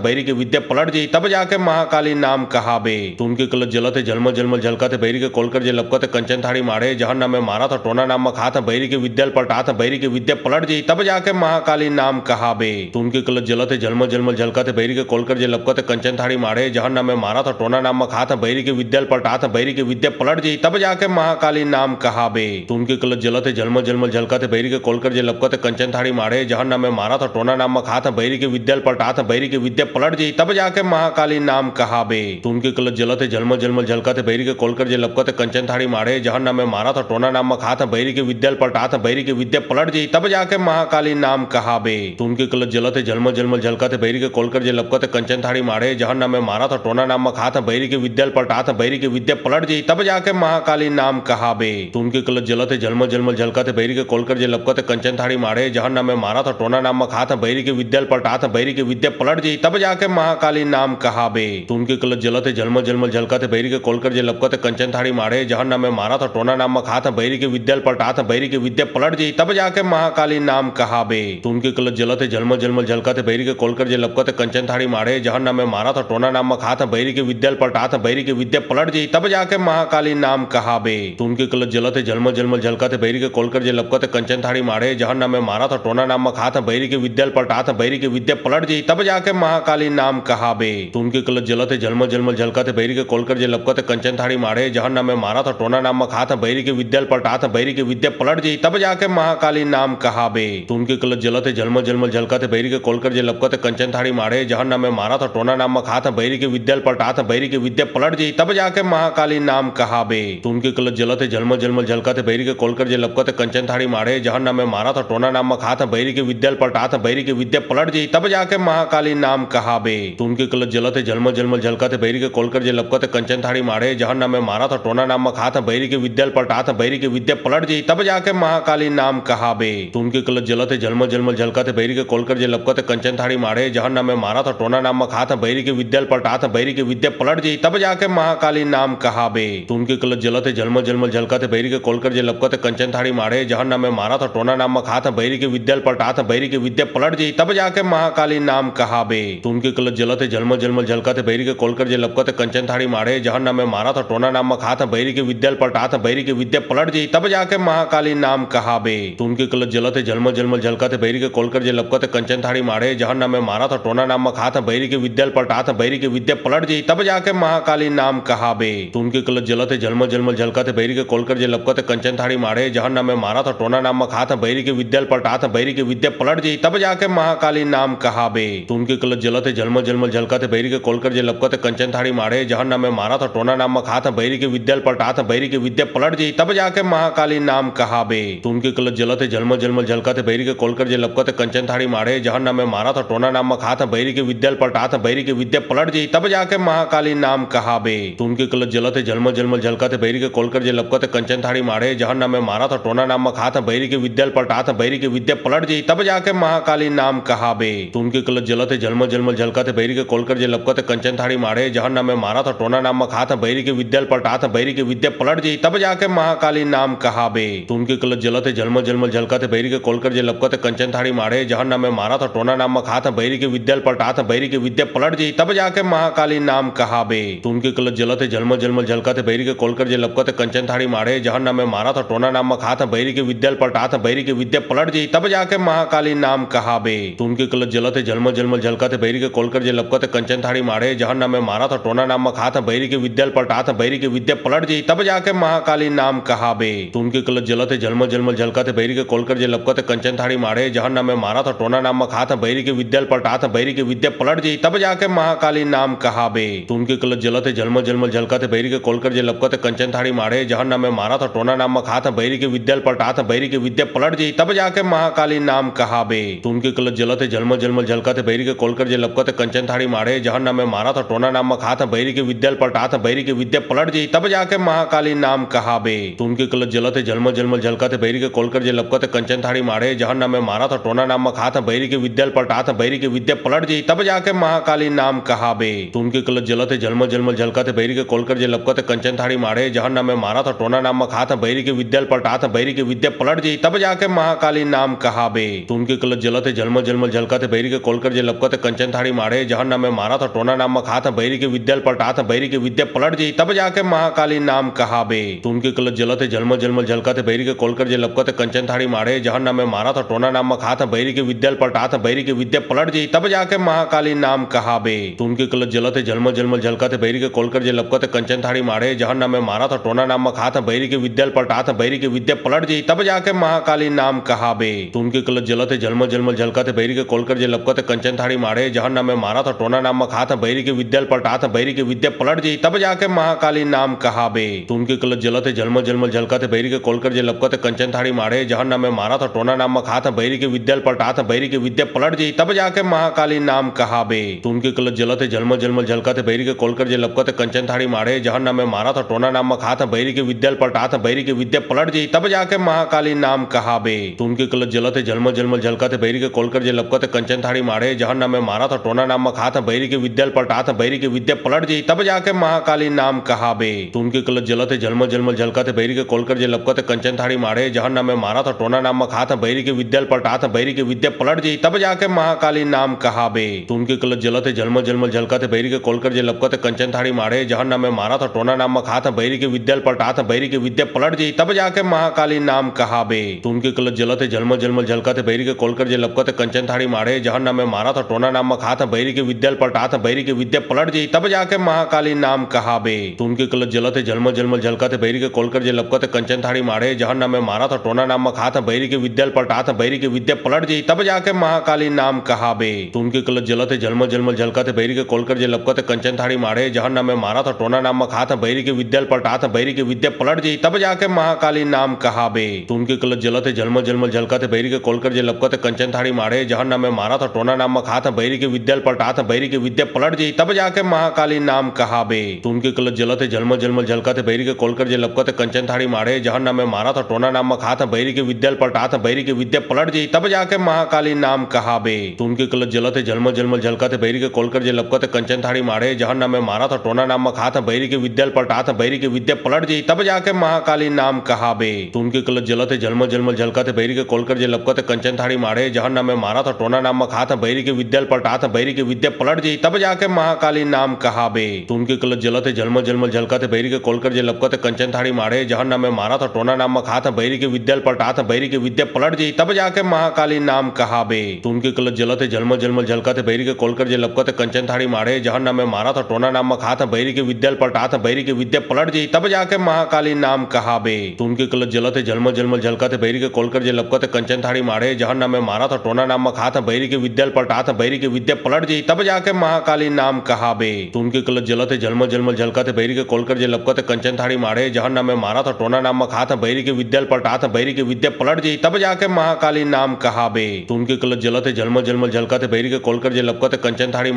बैरी के विद्या पलट जी तब जाके महाकाली नाम कहाबे। तो उनके कलत जलते झलमल झलमल झलकत बैरी के कोलकर जे लपकत कंचन थाड़ी माढ़े जहन नाम में मारा था टोना नाम में खा था बैरी के विद्या पलटा था बैरी के विद्या पलट जी तब जाके महाकाली नाम कहाबे। तो उनके कलत जलते झलमल झलमल झलकत बैरी के कोलकर जे लपकत कंचन थाड़ी माढ़े जहन नाम में मारा था टोना नाम में खा था बैरी के विद्या पलटा था बैरी के विद्या पलट जी तब जाके महाकाली नाम कहाबे। तो उनके कलत जलते झलमल झलमल झलकत बैरी के कोलकर जे लपकत कंचन थाड़ी माढ़े जहन नाम में मारा था टोना नाम में खा था बैरी के विद्या पलटा था बैरी के विद्या पलट जी तब जाके महाकाली नाम कहाबे। तुनके कलच जलत झलमल झलमल झलकत बैरी के कोलकर जे लपकत कंचन थाड़ी मारे जहन नाम में मारा था टोना नाम खात बैरी के विद्या पलटात बैरी के विद्या पलट जी तब जाके महाकाली नाम कहाबे। तुनके कलच जलत झलमल झलमल झलकत बैरी के कोलकर जे लपकत कंचन थाड़ी मारे जहन नाम में मारा था टोना नाम खात बैरी के विद्या पलटात बैरी के विद्या पलट जी तब जाके महाकाली नाम कहाबे। तुनके कलच जलत झलमल झलमल झलकत बैरी के कोलकर जे लपकत कंचन थाड़ी मारे जहन नाम में मारा था टोना नाम खात बैरी के विद्या पलटात बैरी के विद्या पलट जी तब जाके महाकाली नाम कहाबे। तुनके कलच जलत झलमल झलमल झलकत बैरी के कोलकर जे लपकत कंचन थाड़ी मारे जहन नाम में मारा था टोना नाम खात बैरी के विद्या पलटात बैरी के विद्या पलट जी तब जाके महाकाली नाम कहाबे। तुनके कलच जलत झलमल झलमल झलकत बैरी के कोलकर जे लपकत कंचन थाड़ी मारे जहन नाम में मारा था टोना नाम खात बैरी के विद्या पलटात बैरी के विद्या पलट जी तब जाके महाकाली नाम कहाबे। तुनके कलच जलत झलमल झलमल झलकत बैरी के कोलकर जे लपकत कंचन थाड़ी मारे जहन नाम में मारा था टोना नाम खात बैरी के विद्या पलटात बैरी के विद्या पलट जी तब जाके महाकाली नाम कहाबे। तुनके कलच जलत झलमल झलमल झलकत बैरी के कोलकर जे लपकत कंचन थाड़ी मारे जहन नाम में मारा था टोना नाम खात बैरी के विद्या पलटात बैरी के विद्या पलट जी तब जाके महाकाली नाम कहाबे। तुनके कलच जलत झलमल झलमल झलकत बैरी के कोलकर जे लपकत कंचन थाड़ी मारे जहन नाम में मारा था टोना नाम खात बैरी के विद्या पलटात बैरी के विद्या पलट जी तब जाके महाकाली नाम कहाबे। तुनके कलच जलत झलमल झलमल झलकत बैरी के कोलकर जे लपकत कंचन थाड़ी मारे जहन नाम में मारा था टोना नाम खात बैरी के विद्या पलटात बैरी के विद्या पलट जी तब जाके महाकाली नाम कहाबे। तुनके कलच जलत झलमल झलमल झलकत बैरी के कोलकर जे लपकत कंचन थाड़ी मारे जहन नाम में मारा था टोना नाम खात बैरी के विद्या पलटात बैरी के विद्या पलट जी तब जाके महाकाली नाम कहाबे। तुनके कलच जलत झलमल झलमल झलकत बैरी के कोलकर जे लपकत कंचन थाड़ी मारे जहन नाम में मारा था टोना नाम खात बैरी के विद्या पलटात बैरी के विद्या पलट जी तब जाके महाकाली नाम कहाबे। तुनके कलच जलत झलमल झलमल झलकत बैरी के कोलकर जे लपकत कंचन थाड़ी मारे जहन नाम में मारा था टोना नाम खात बैरी के विद्या पलटात बैरी के विद्या पलट जी तब जाके महाकाली नाम कहाबे। तुनके कलच जलत झलमल झलमल झलकत बैरी के कोलकर जे लपकत कंचन थाड़ी मारे जहन नाम में मारा था टोना नाम खात बैरी के विद्या पलटात बैरी के विद्या पलट जी तब जाके महाकाली नाम कहाबे। तुनके कलच जलत झलमल झलमल झलकत बैरी के कोलकर जे लपकत कंचन थाड़ी मारे जहन नाम में मारा था टोना नाम खात बैरी के विद्या पलटात बैरी के विद्या पलट जी तब जाके महाकाली नाम कहाबे। तुनके कलच जलत झलमल झलमल झलकत बैरी के कोलकर जे लपकत कंचन थाड़ी मारे जहन नाम में मारा था टोना नाम खात बैरी के विद्या पलटात बैरी के विद्या पलट जी तब जाके महाकाली नाम कहाबे। तुनके कलच जलत झलमल झलमल झलकत बैरी के कोलकर जे लपकत कंचन थाड़ी मारे जहन नाम में मारा था टोना नाम खात बैरी के विद्या पलटात बैरी के विद्या पलट जी तब जाके महाकाली नाम कहाबे। तुनके कलच जलत झलमल झलमल झलकत बैरी के कोलकर जे लपकत कंचन थाड़ी मारे जहन नाम में मारा था टोना नाम खात बैरी के विद्या पलटात बैरी के विद्या पलट जी तब जाके महाकाली नाम कहाबे। तुनके कलच जलत झलमल झलमल झलकत बैरी के कोलकर जे लपकत कंचन थाड़ी मारे जहन नाम में मारा था टोना नाम खात बैरी के विद्या पलटात बैरी के विद्या पलट जी तब जाके महाकाली नाम कहाबे। तुनके कलच जलत झलमल झलमल झलकत बैरी के कोलकर जे लपकत कंचन थाड़ी मारे जहन नाम में मारा था टोना नाम खात बैरी के विद्या पलटात बैरी के विद्या पलट जी तब जाके महाकाली नाम कहाबे। तुनके कलच जलत झलमल झलमल झलकत बैरी के कोलकर जे लपकत कंचन थाड़ी मारे जहन नाम में मारा था टोना नाम खात बैरी के विद्या पलटात बैरी के विद्या पलट जी तब जाके महाकाली नाम कहाबे। तुनके कलच जलत झलमल झलमल झलकत बैरी के कोलकर जे लपकत कंचन थाड़ी मारे जहन नाम में मारा था टोना नाम खात बैरी के विद्या पलटात बैरी के विद्या पलट जी तब जाके महाकाली नाम कहाबे। तुनके कलच जलत झलमल झलमल झलकत बैरी के कोलकर जे लपकत कंचन थाड़ी मारे जहन नाम में मारा था टोना नाम खात बैरी के विद्या पलटात बैरी के विद्या पलट जी तब जाके महाकाली नाम कहाबे। तुनके कलच जलत झलमल झलमल झलकत बैरी के कोलकर जे लपकत कंचन थाड़ी मारे जहन नाम में मारा था टोना नाम खात बैरी के विद्या पलटात बैरी के विद्या पलट जी तब जाके महाकाली नाम कहाबे। तुनके कलच जलत झलमल झलमल झलकत बैरी के कोलकर जे लपकत कंचन थाड़ी मारे जहन नाम में मारा था टोना नाम खात बैरी के विद्या पलटात बैरी के विद्या पलट जी तब जाके महाकाली नाम कहाबे। तुनके कलच जलत झलमल झलमल झलकत बैरी के कोलकर जे लपकत कंचन थाड़ी मारे जहन नाम में मारा था टोना नाम खात बैरी के विद्या पलटात बैरी के विद्या पलट जी तब जाके महाकाली नाम कहाबे। तुनके कलच जलत झलमल झलमल झलकत बैरी के कोलकर जे लपकत कंचन थाड़ी मारे जहन नाम में मारा था टोना नाम खात बैरी के विद्या पलटात बैरी के विद्या पलट जी तब जाके महाकाली नाम कहाबे। तुनके कलच जलत झलमल झलमल झलकत बैरी के कोलकर जे लपकत कंचन थाड़ी मारे जहन नाम में मारा था टोना नाम खात बैरी के विद्या पलटात बैरी के विद्या पलट जी तब जाके महाकाली नाम कहाबे। तुनके कलच जलत झलमल झलमल झलकत बैरी के कोलकर जे लपकत कंचन थाड़ी मारे जहन नाम में मारा था टोना नाम खात बैरी के विद्या पलटात बैरी के विद्या पलट जी तब जाके महाकाली नाम कहाबे। तुनके कलच जलत झलमल झलमल झलकत बैरी के कोलकर जे लपकत कंचन थाड़ी मारे जहन नाम में मारा था टोना नाम खात बैरी के विद्या पलटात बैरी के विद्या पलट जी तब जाके महाकाली नाम कहाबे। तुनके कलच जलत झलमल झलमल झलकत बैरी के कोलकर जे लपकत कंचन थाड़ी मारे जहन नाम में मारा था टोना नाम खात बैरी के विद्या पलटात बैरी के विद्या पलट जी तब जाके महाकाली नाम कहाबे। तुनके कलच जलत झलमल झलमल झलकत बैरी के कोलकर जे लपकत कंचन थाड़ी मारे जहन्नम में मारा था टोना नाम खात बैरी के विद्या पलटा था बैरी के विद्या पलट जी तब जाके महाकाली नाम कहाबे। तो उनके कलत जलते झलमल झलमल झलकते बैरी के कोलकर जे लपकते कंचन थाड़ी मारे जहन्नम में मारा था टोना नाम खात बैरी के विद्या पलटा था बैरी के विद्या पलट जी तब जाके महाकाली नाम कहाबे। तो उनके कलत जलते झलमल झलमल झलकते बैरी के कोलकर जे लपकते कंचन थाड़ी मारे जहन्नम में मारा था टोना नाम खात बैरी के विद्या पलटा था बैरी के विद्या पलट जी तब जाके महाकाली नाम कहाबे। तो उनके कलत जलते झलमल झलमल झलकते बैरी के कोलकर जे लपकते कंचन थाड़ी मारे जहन्नम में मारा था टोना नाम खात बैरी के विद्या पलटा था बैरी के विद्या पलट जी तब जाके महाकाली नाम कहाबे। तो उनके कलत जलते झलमल झलमल झलकते बैरी के कोलकर जे लपकते कंचन थाड़ी मारे जहन्नम में मारा था टोना नाम खात बैरी के विद्या पलटा था बैरी के विद्या पलट जी तब जाके महाकाली नाम कहाबे। तो उनके कलत जलते झलमल झलमल झलकते बैरी के कोलकर जे लपकते कंचन थाड़ी मारे जहन्नम में मारा था टोना नाम खात बैरी के विद्या पलटा था बैरी के विद्या पलट जी तब जाके महाकाली नाम कहाबे। तो उनके कलत जलते झलमल झलमल झलकते बैरी के कोलकर जे लपकते कंचन थाड़ी मारे जहन्नम में मारा था टोना नाम खात बैरी के विद्या पलटा था बैरी के विद्या पलट जी तब जाके महाकाली नाम कहाबे। तो उनके कलत जलते झलमल झलमल झलकते बैरी के कोलकर जे लपकते कंचन थाड़ी मारे जहन्नम में मारा था टोना नाम खात बैरी के विद्या पलटा था बैरी के विद्या पलट जी तब जाके महाकाली नाम कहाबे। तो उनके कलत जलते झलमल झलमल झलकते बैरी के कोलकर जे लपकते कंचन थाड़ी मारे जहन्नम में मारा था टोना नाम खात बैरी के विद्या पलटा था बैरी के विद्या पलट जी तब जाके महाकाली नाम कहाबे। तो उनके कलत जलते झलमल झलमल झलकते बैरी के कोलकर जे लपकते कंचन थाड़ी मारे जहन्नम में मारा था टोना नाम खात बैरी के विद्या पलटा था बैरी के विद्या पलट जी तब जाके महाकाली नाम कहाबे। तो उनके कलत जलते झलमल झलमल झलकते बैरी के कोलकर जे लपकते कंचन थाड़ी मारे जहन्नम में मारा था टोना नाम खात बैरी के विद्या पलटा था बैरी के विद्या पलट जी तब जाके महाकाली नाम कहाबे। तो उनके कलत जलते झलमल झलमल झलकते बैरी के कोलकर जे लपकते कंचन थाड़ी मारे जहन्नम में मारा था टोना नाम खात बैरी के विद्या पलटा था बैरी के विद्या पलट जी तब जाके महाकाली नाम कहाबे। तो उनके कलत जलते झलमल झलमल झलकते बैरी के कोलकर जे लपकते कंचन थाड़ी मारे जहन्नम में मारा था टोना नाम खात बैरी के विद्या पलटा था बैरी के विद्या पलट जी तब जाके महाकाली नाम कहाबे। तो उनके कलत जलते झलमल झलमल झलकते बैरी के कोलकर जे लपकते कंचन थाड़ी मारे जहन्नम में मारा था टोना नाम खात बैरी के विद्या पलटा था बैरी के विद्या पलट जी तब जाके महाकाली नाम कहाबे। तो उनके कलत जलते झलमल झलमल झलकते बैरी के कोलकर जे लपकते कंचन थाड़ी मारे जहन्नम में मारा था टोना नाम खात बैरी के विद्या पलटा था बैरी के विद्या पलट जी तब जाके महाकाली नाम कहाबे। तो उनके कलत जलते झलमल झलमल झलकते बैरी के कोलकर जे लपकते कंचन थाड़ी मारे जहन्नम में मारा था टोना नाम खात बैरी के विद्या पलटा था बैरी के विद्या पलट जी तब जाके महाकाली नाम कहाबे। तो उनके कलत जलते झलमल झलमल झलकते बैरी के कोलकर जे लपकते कंचन थाड़ी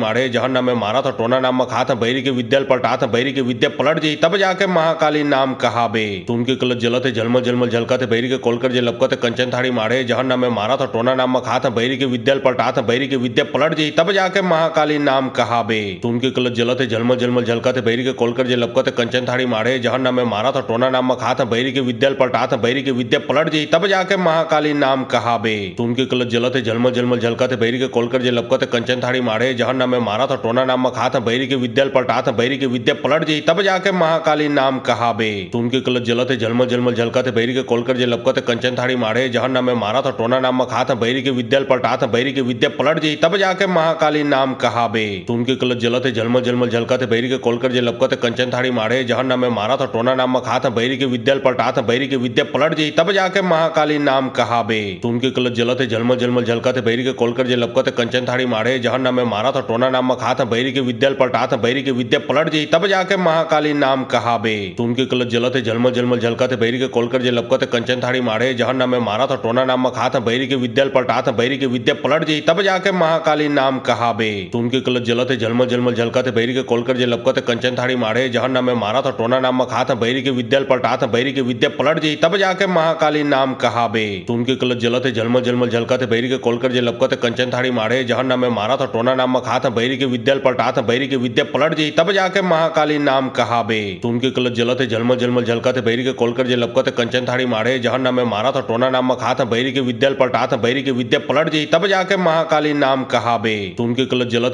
मारे जहन्नम में मारा था टोना नाम खात बैरी के विद्या पलटा था बैरी के विद्या पलट जी तब जाके महाकाली नाम कहाबे। तो उनके कलत जलते झलमल झलमल झलकते बैरी के कोलकर जे लपकते कंचन थाड़ी मारे जहन्नम में मारा था टोना नाम खात बैरी के विद्या पलटा था बैरी के विद्या पलट जी तब जाके महाकाली नाम कहाबे। तो उनके कलत जलते झलमल झलमल झलकते बैरी के कोलकर जे लपकते कंचन थाड़ी मारे जहन्नम में मारा था टोना नाम खात बैरी के विद्या पलटा था बैरी के विद्या पलट जी तब जाके महाकाली नाम कहाबे। तो उनके कलत जलते झलमल झलमल झलकते बैरी के कोलकर जे लपकते कंचन थाड़ी मारे जहन्नम में मारा था टोना नाम खात बैरी के विद्या पलटा था बैरी के विद्या पलट जी तब जाके महाकाली नाम कहाबे। तो उनके कलत जलते झलमल झलमल झलकते बैरी के कोलकर जे लपकते कंचन थाड़ी मारे जहन्नम में मारा था टोना नाम खात बैरी के विद्या पलटा था बैरी के विद्या पलट जी तब जाके महाकाली नाम कहाबे। तो उनके कलत जलते झलमल झलमल झलकते बैरी के कोलकर जे लपकते कंचन थाड़ी मारे जहन्नम में मारा था टोना नाम खात बैरी के विद्या पलटा था बैरी के विद्या पलट जी तब जाके महाकाली नाम कहाबे। तो उनके कलत जलते झलमल झलमल झलकते बैरी के कोलकर जे लपकते कंचन थाड़ी मारे जहन्नम में मारा था टोना नाम खात बैरी के विद्या पलटा था बैरी के विद्या पलट जी तब जाके महाकाली नाम कहाबे। तो उनके कलत जलते झलमल झलमल झलकते बैरी के कोलकर जे लपकते कंचन थाड़ी मारे जहन्नम में मारा था टोना नाम खात बैरी के विद्या पलटा था बैरी के विद्या पलट जी तब जाके महाकाली नाम कहाबे। तो उनके कलत जलते झलमल झलमल झलकते बैरी के कोलकर जे लपकते कंचन थाड़ी मारे जहन्नम में मारा था टोना नाम खात बैरी के विद्या पलटा था बैरी के विद्या पलट जी तब जाके महाकाली नाम कहाबे। तो उनके कलत जलते झलमल झलमल झलकते बैरी के कोलकर जे लपकते कंचन थाड़ी मारे जहन्नम में मारा था टोना नाम खात बैरी के विद्या पलटा था बैरी के विद्या पलट जी तब जाके महाकाली नाम कहाबे। तो उनके कलत जलते झलमल झलमल झलकते बैरी के कोलकर जे लपकते कंचन थाड़ी मारे जहन्नम में मारा था टोना नाम खात बैरी के विद्या पलटा था बैरी के विद्या पलट जी तब जाके महाकाली नाम कहाबे। तो उनके कलत जलते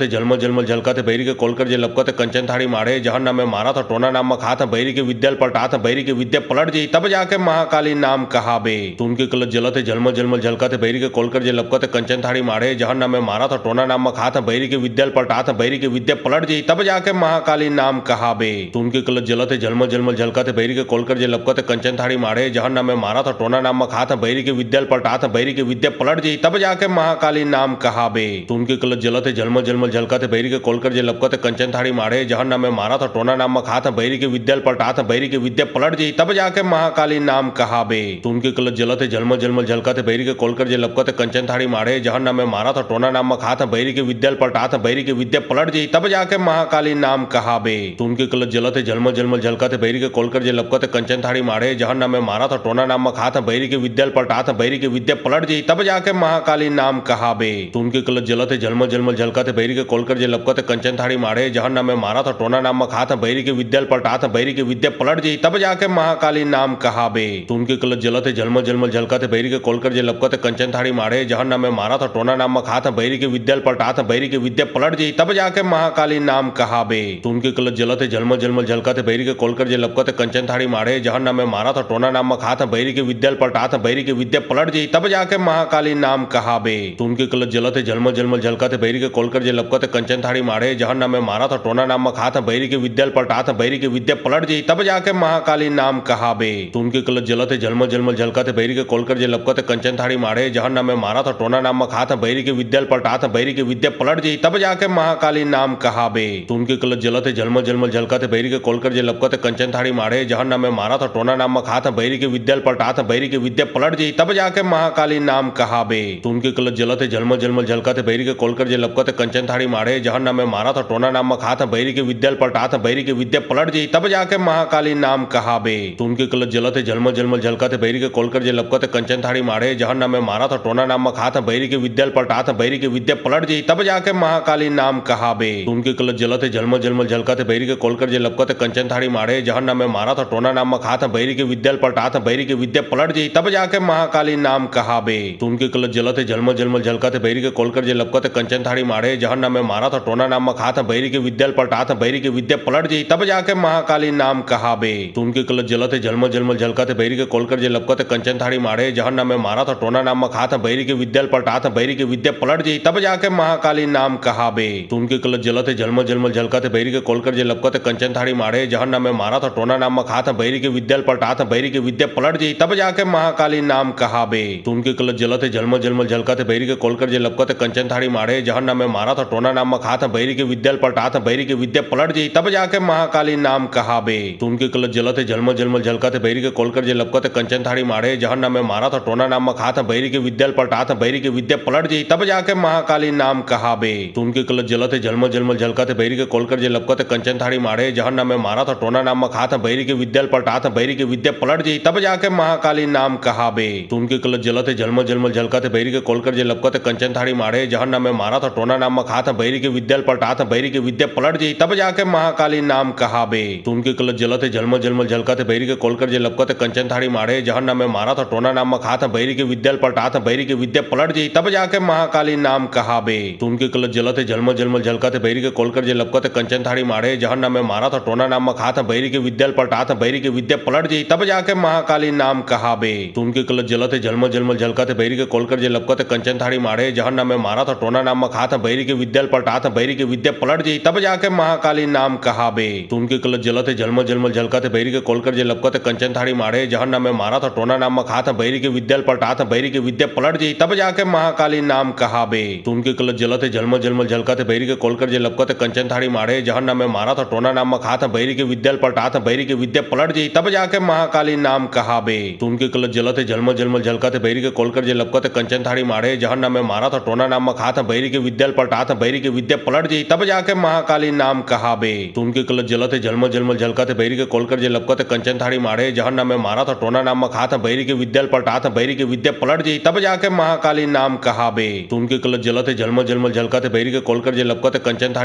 झलमल झलमल झलकते बैरी के कोलकर जे लपकते कंचन थाड़ी मारे जहन्नम में मारा था टोना नाम खात बैरी के विद्या पलटा था बैरी के विद्या पलट जी तब जाके महाकाली नाम कहाबे। तो उनके कलत जलते झलमल झलमल झलकते बैरी के कोलकर जे लपकते कंचन थाड़ी मारे जहन्नम में मारा था टोना नाम खात बैरी के विद्या पलटा था बैरी के विद्या पलट जी तब जाके महाकाली नाम कहाबे। तो उनके कलत जलते झलमल झलमल झलकते बैरी के कोलकर जे लपकते कंचन थाड़ी मारे जहन्नम में मारा था टोना नाम खात बैरी के विद्या पलटा था बैरी के विद्या पलट जी तब जाके महाकाली नाम कहाबे। तो उनके कलत जलते झलमल झलमल झलकते बैरी के कोलकर जे लपकते कंचन थाड़ी मारे जहन्नम में मारा था टोना नाम खात बैरी के विद्या पलटा था बैरी के विद्या पलट जी तब जाके महाकाली नाम कहाबे। तो उनके कलत जलते झलमल झलमल झलकत बैरी के कोलकर जे लपकत कंचन थाड़ी मारे जहन्नम में मारा था टोना नाम खात बैरी के विद्या पलटा था बैरी के विद्या पलट जी तब जाके महाकाली नाम कहाबे। तो उनके कलत जलते झलमल झलमल झलकत बैरी के कोलकर जे लपकत कंचन थाड़ी मारे जहन्नम में मारा था टोना नाम खात बैरी के विद्या पलटा था बैरी के विद्या पलट जी तब जाके महाकाली नाम कहाबे। तो उनके कलत जलते झलमल झलमल झलकत बैरी के कोलकर जे लपकत कंचन थाड़ी मारे जहन्नम में मारा था टोना नाम खात बैरी के विद्या पलटा था बैरी के विद्या पलट जी तब जाके महाकाली नाम कहाबे। तो उनके कलत जलते झलमल झलमल झलकत बैरी के कोलकर जे लपकत कंचन थाड़ी मारे जहन्नम में मारा था टोना नाम खात बैरी के विद्या पलटा था बैरी के विद्या पलट जी तब जाके महाकाली नाम कहाबे। तो उनके कलत जलते झलमल झलमल झलकत बैरी के कोलकर जे लपकत कंचन थाड़ी मारे जहन्नम में मारा था टोना नाम खात बैरी के विद्या पलटा था बैरी के विद्या पलट जी तब जाके महाकाली नाम कहाबे। तो उनके कलत जलते झलमल झलमल झलकत बैरी के कोलकर जे लपकत कंचन थाड़ी मारे जहन्नम में मारा था टोना नाम खात बैरी के विद्या पलटा था बैरी के विद्या पलट जी तब जाके महाकाली नाम कहाबे। तो उनके कलत जलते झलमल झलमल झलकत बैरी के कोलकर जे लपकत कंचन थाड़ी मारे जहन्नम में मारा था टोना नाम खात बैरी के विद्या पलटा था बैरी के विद्या पलट जी तब जाके महाकाली नाम कहाबे। तो उनके कलत जलते झलमल झलमल झलकत बैरी के कोलकर जे लपकत कंचन थाड़ी मारे जहन्नम में मारा था टोना नाम खात बैरी के विद्या पलटा था बैरी के विद्या पलट जी तब जाके महाकाली नाम कहाबे। तो उनके कलत जलते झलमल झलमल झलकत बैरी के कोलकर जे लपकत कंचन थाड़ी मारे जहन्नम में मारा था टोना नाम खात बैरी के विद्या पलटा था बैरी के विद्या पलट जी तब जाके महाकाली नाम कहाबे। तो उनके कलत जलते झलमल झलमल झलकत बैरी के कोलकर जे लपकत कंचन थाड़ी मारे जहन्नम में मारा था टोना नाम खात बैरी के विद्या पलटा था बैरी के विद्या पलट जी तब जाके महाकाली नाम कहाबे। तो उनके कलत जलते झलमल झलमल झलकत बैरी के कोलकर जे लपकत कंचन थाड़ी मारे जहन्नम में मारा था टोना नाम खात बैरी के विद्या पलटा था बैरी के विद्या पलट जी तब जाके महाकाली नाम कहाबे। तो उनके कलत जलते झलमल झलमल झलकत बैरी के कोलकर जे लपकत कंचन थाड़ी मारे जहन्नम में मारा था टोना नाम खात बैरी के विद्या पलटा था बैरी के विद्या पलट जी तब जाके महाकाली नाम कहाबे। तो उनके कलत जलते झलमल झलमल झलकत बैरी के कोलकर जे लपकत कंचन थाड़ी मारे जहन्नम में मारा था टोना नाम खात बैरी के विद्या पलटा था बैरी के विद्या पलट जी तब जाके महाकाली नाम कहाबे। तो उनके कलत जलते झलमल झलमल झलकत बैरी के कोलकर जे लपकत कंचन थाड़ी मारे जहन्नम में मारा था टोना नाम खात बैरी के विद्या पलटा था बैरी के विद्या पलट जी तब जाके महाकाली नाम कहाबे। तो उनके कलत जलते झलमल झलमल झलकत बैरी के कोलकर जे लपकत कंचन थाड़ी मारे जहन्नम में मारा था टोना नाम खात बैरी के विद्या पलटा था बैरी के विद्या पलट जी तब जाके महाकाली नाम कहाबे। तो उनके कलत जलते झलमल झलमल झलकत बैरी के कोलकर जे लपकत कंचन थाड़ी मारे जहन्नम में मारा था टोना नाम खात बैरी के विद्या पलटा था बैरी के विद्या पलट जी तब जाके महाकाली नाम कहाबे। तो उनके कलत जलते झलमल झलमल झलकत बैरी के कोलकर जे लपकत कंचन थाड़ी मारे जहन्नम में मारा था टोना नाम खात बैरी के विद्या पलटा था बैरी के विद्या पलट जी तब जाके महाकाली नाम कहाबे। तो उनके कलत जलते झलमल झलमल झलकत बैरी के कोलकर जे लपकत कंचन थाड़ी मारे जहन्नम में मारा था टोना नाम खात बैरी के विद्या पलटा था बैरी के विद्या पलट जी तब जाके महाकाली नाम कहाबे। तो उनके कलत जलते झलमल झलमल झलकत बैरी के कोलकर जे लपकत कंचन थाड़ी मारे जहन्नम में मारा था टोना नाम खात बैरी के विद्या पलटा था बैरी के विद्या पलट जी तब जाके महाकाली नाम कहाबे। तो उनके कलत जलते झलमल झलमल झलकत बैरी के कोलकर जे लपकत कंचन थाड़ी मारे जहन्नम में मारा था टोना नाम खात बैरी के विद्या पलटा था बैरी के विद्या पलट जी तब जाके महाकाली नाम कहाबे। तो उनके कलत जलते झलमल झलमल झलकत बैरी के कोलकर जे लपकत कंचन थाड़ी मारे जहन्नम में मारा था टोना नाम खात बैरी के विद्या पलटा था बैरी के विद्या पलट जी तब जाके महाकाली नाम कहाबे। तो उनके कलत जलते झलमल झलमल झलकत बैरी के कोलकर जे लपकत कंचन थाड़ी मारे जहन्नम में मारा था टोना नाम खात बैरी के विद्या पलटा था बैरी के विद्या पलट जी तब जाके महाकाली नाम कहाबे। तो उनके कलत जलते झलमल झलमल झलकत बैरी के कोलकर जे लपकत कंचन थाड़ी मारे जहन्नम में मारा था टोना नाम खात बैरी के विद्या पलटा था बैरी के विद्या पलट जी तब जाके महाकाली नाम कहाबे। तो उनके कलत जलते झलमल झलमल झलकत बैरी के कोलकर जे लपकत कंचन थाड़ी मारे जहन्नम में मारा था टोना नाम खात बैरी के विद्या पलटा था बैरी के विद्या पलट जी तब जाके महाकाली नाम कहाबे। तो उनके कलत जलते झलमल झलमल झलकत बैरी के कोलकर जे लपकत कंचन थाड़ी मारे जहन्नम में मारा था टोना नाम खात बैरी के विद्या पलटा था बैरी के विद्या पलट जी तब जाके महाकाली नाम कहाबे। तो उनके कलत जलते झलमल झलमल झलकत बैरी के कोलकर जे लपकत कंचन थाड़ी मारे जहन्नम में मारा था टोना नाम खात बैरी के विद्या पलटा था बैरी के विद्या पलट जी तब जाके महाकाली नाम कहाबे। तो उनके कलत जलते झलमल झलमल झलकत बैरी के कोलकर जे लपकत कंचन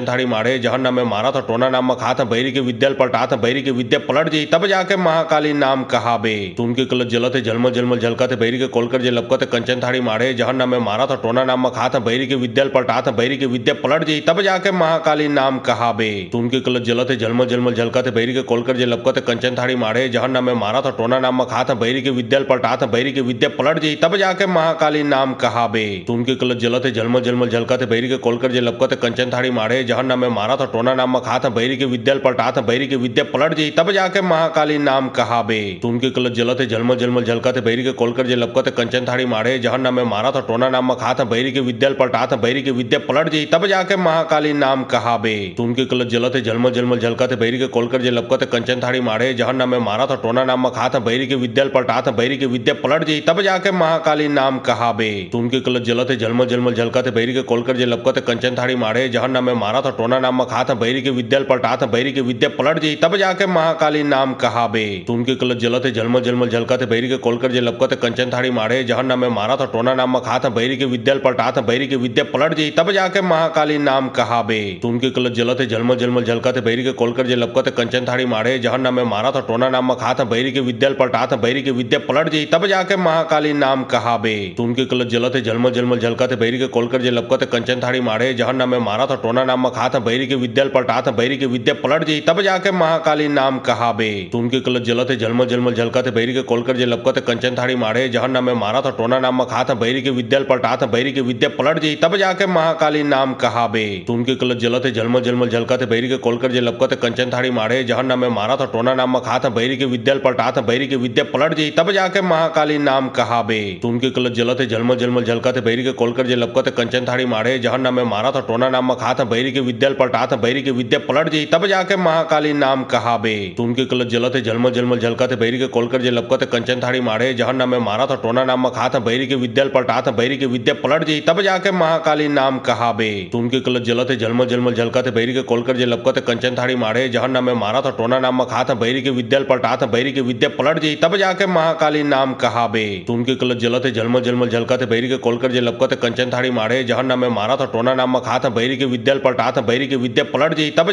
थाड़ी मारे जहन्नम में मारा था टोना नाम खात बैरी के विद्या पलटा था बैरी के विद्या पलट जी तब जाके महाकाली नाम कहाबे। तो उनके कलत जलते झलमल झलमल झलकत बैरी के कोलकर जे लपकत कंचन थाड़ी मारे जहन्नम में मारा था टोना नाम खात बैरी के विद्या पलटा था बैरी के विद्या पलट जी तब जाके महाकाली नाम कहाबे। तो उनके कलत जलते झलमल झलमल झलकत बैरी के कोलकर जे लपकत कंचन थाड़ी मारे जहन्नम में मारा था टोना नाम खात बैरी के विद्या पलटा था बैरी के विद्या पलट जी तब जाके महाकाली नाम कहाबे। तो उनके कलत जलते झलमल झलमल झलकत बैरी के कोलकर जे लपकत कंचन थाड़ी मारे जहन्नम में मारा था टोना नाम खात बैरी के विद्या पलटा था बैरी के विद्या पलट जी तब जाके महाकाली नाम कहाबे। तो उनके कलत जलते झलमल झलमल झलकत बैरी के कोलकर जे लपकत कंचन थाड़ी मारे जहन्नम में मारा था टोना नाम खात बैरी के विद्या पलटा था बैरी के विद्या पलट जी तब जाके महाकाली नाम कहाबे। तुनके कलश जलते झलमल झलमल झलकत बैरी के कोलकर जे लपकत कंचन थाड़ी मारे जहन नाम में मारा था टोना नाम खात बैरी के विद्या पलटा था बैरी के विद्या पलट जी तब जाके महाकाली नाम कहाबे। तुनके कलश जलते झलमल झलमल झलकत बैरी के कोलकर जे लपकत कंचन थाड़ी मारे जहन नाम में मारा था टोना नाम खात बैरी के विद्या पलटा था बैरी के विद्या पलट जी तब जाके महाकाली नाम कहाबे। तुनके कलश जलते झलमल झलमल झलकत बैरी के कोलकर जे लपकत कंचन थाड़ी मारे जहन नाम में मारा था टोना नाम खात बैरी के विद्या पलटा था बैरी के विद्या पलट जी तब जाके महाकाली नाम कहाबे। तुनके कलश जलते झलमल झलमल झलकत बैरी के कोलकर जे लपकत कंचन थाड़ी मारे जहन नाम में मारा था टोना नाम खात बैरी के विद्या पलटा था बैरी के विद्या पलट जी तब जाके महाकाली नाम कहाबे। तुनके कलश जलते झलमल झलमल झलकत बैरी के कोलकर जे लपकत कंचन थाड़ी मारे जहन नाम में मारा था टोना नाम खात बैरी के विद्या पलटा था बैरी के विद्या पलट जी तब जाके महाकाली नाम कहाबे। तुनके कलश जलते झलमल झलमल झलकत बैरी के कोलकर जे लपकत कंचन थाड़ी मारे जहन नाम में मारा था टोना नाम खात बैरी के विद्या पलटा था बैरी के विद्या पलट जी तब जाके महाकाली नाम कहाबे। तुनके कलश जलते झलमल झलमल झलकत बैरी के कोलकर जे लपकत कंचन थाड़ी मारे जहन नाम में मारा था टोना नाम खात बैरी के विद्या पलटा था बैरी के विद्या पलट जी तब जाके महाकाली नाम कहाबे। तुनके कलश जलते झलमल झलमल झलकत बैरी के कोलकर जे लपकत कंचन थाड़ी मारे जहन नाम में मारा था टोना नाम खात बैरी के विद्या पलटा था बैरी के विद्या पलट जी तब जाके महाकाली नाम कहाबे। तुनके कलश जलते झलमल झलमल झलकत बैरी के कोलकर जे लपकत कंचन थाड़ी मारे जहन नाम में मारा था टोना नाम खात बैरी के विद्या पलटा था बैरी के विद्या पलट जी तब जाके महाकाली नाम कहाबे। तुनके कलश जलते झलमल झलमल झलकत बैरी के कोलकर जे लपकत कंचन थाड़ी मारे जहन नाम में मारा था टोना नाम खात बैरी के विद्या पलटा था बैरी के विद्या पलट जी तब जाके महाकाली नाम कहाबे। तुनके कलश जलते झलमल झलमल झलकत बैरी के कोलकर जे लपकत कंचन थाड़ी मारे जहन नाम में मारा था टोना नाम खात बैरी के विद्या पलटा था बैरी के विद्या पलट जी तब जाके महाकाली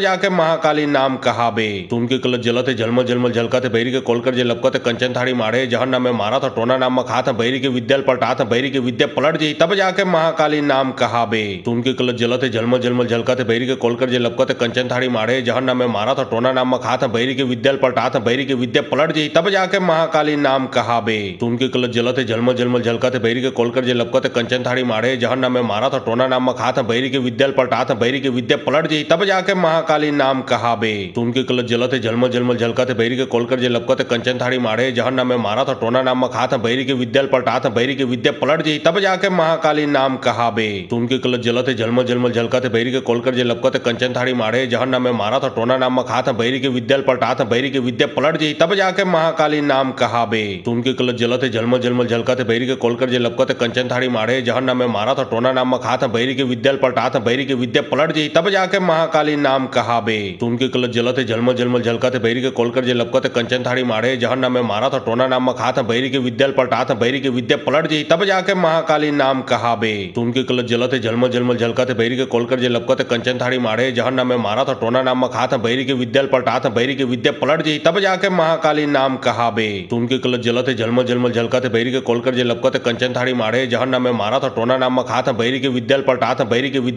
नाम कहाबे। तुनके कलश जलते झलमल झलमल झलकत बैरी के कोलकर जे लपकत कंचन थाड़ी मारे जहन नाम में मारा था टोना नाम खात बैरी के विद्या पलटा था बैरी के विद्या पलट जी तब जाके महाकाली नाम कहाबे। तुनके कलश जलते झलमल झलमल झलकत बैरी के कोलकर जे लपकत कंचन थाड़ी मारे जहन नाम में मारा था टोना नाम खात बैरी के विद्या पलटा था बैरी के विद्या पलट जी तब जाके महाकाली नाम कहाबे। तुनके कलश जलते झलमल झलमल झलकत बैरी के कोलकर जे लपकत कंचन थाड़ी मारे जहन नाम में मारा था टोना नाम खात बैरी के विद्या पलटा था बैरी के विद्या पलट जी तब जाके महाकाली नाम कहाबे। तुनके कलश जलते झलमल झलमल झलकत बैरी के कोलकर जे लपकत कंचन थाड़ी मारे जहन नाम में मारा था टोना नाम खात बैरी के विद्या पलटा था बैरी के विद्या पलट जी तब जाके महाकाली नाम कहाबे। तुनके कलश जलते झलमल झलमल झलकत बैरी के कोलकर जे लपकत कंचन थाड़ी मारे जहन नाम में मारा था टोना नाम खात बैरी के विद्या पलटा था बैरी के विद्या पलट जी तब जाके महाकाली नाम कहाबे। तुनके कलश जलते झलमल झलमल झलकत बैरी के कोलकर जे लपकत कंचन थाड़ी मारे जहन नाम में मारा था टोना नाम खात बैरी के विद्या पलटा था बैरी के विद्या पलट जी तब जाके महाकाली नाम कहाबे। तुनके कलश जलते झलमल झलमल झलकत बैरी के कोलकर जे लपकत कंचन थाड़ी मारे जहन नाम में मारा था टोना नाम खात बैरी के विद्या पलटा था बैरी के विद्या पलट जी तब जाके महाकाली नाम कहाबे। तुनके कलश जलते झलमल झलमल झलकत बैरी के कोलकर जे लपकत कंचन थाड़ी मारे जहन नाम में मारा था टोना नाम खात बैरी के विद्या पलटा था बैरी के विद्या पलट जी तब जाके महाकाली नाम कहाबे। तुनके कलश जलते झलमल झलमल झलकत बैरी के कोलकर जे लपकत कंचन थाड़ी मारे जहन नाम में मारा था टोना नाम खात बैरी के विद्या पलटा था बैरी के विद्या पलट जी तब जाके महाकाली नाम कहाबे। तुनके कलश जलते झलमल झलमल झलकत बैरी के कोलकर जे लपकत कंचन थाड़ी मारे जहन नाम में मारा था टोना नाम खात बैरी के विद्या पलटा था बैरी के विद्या पलट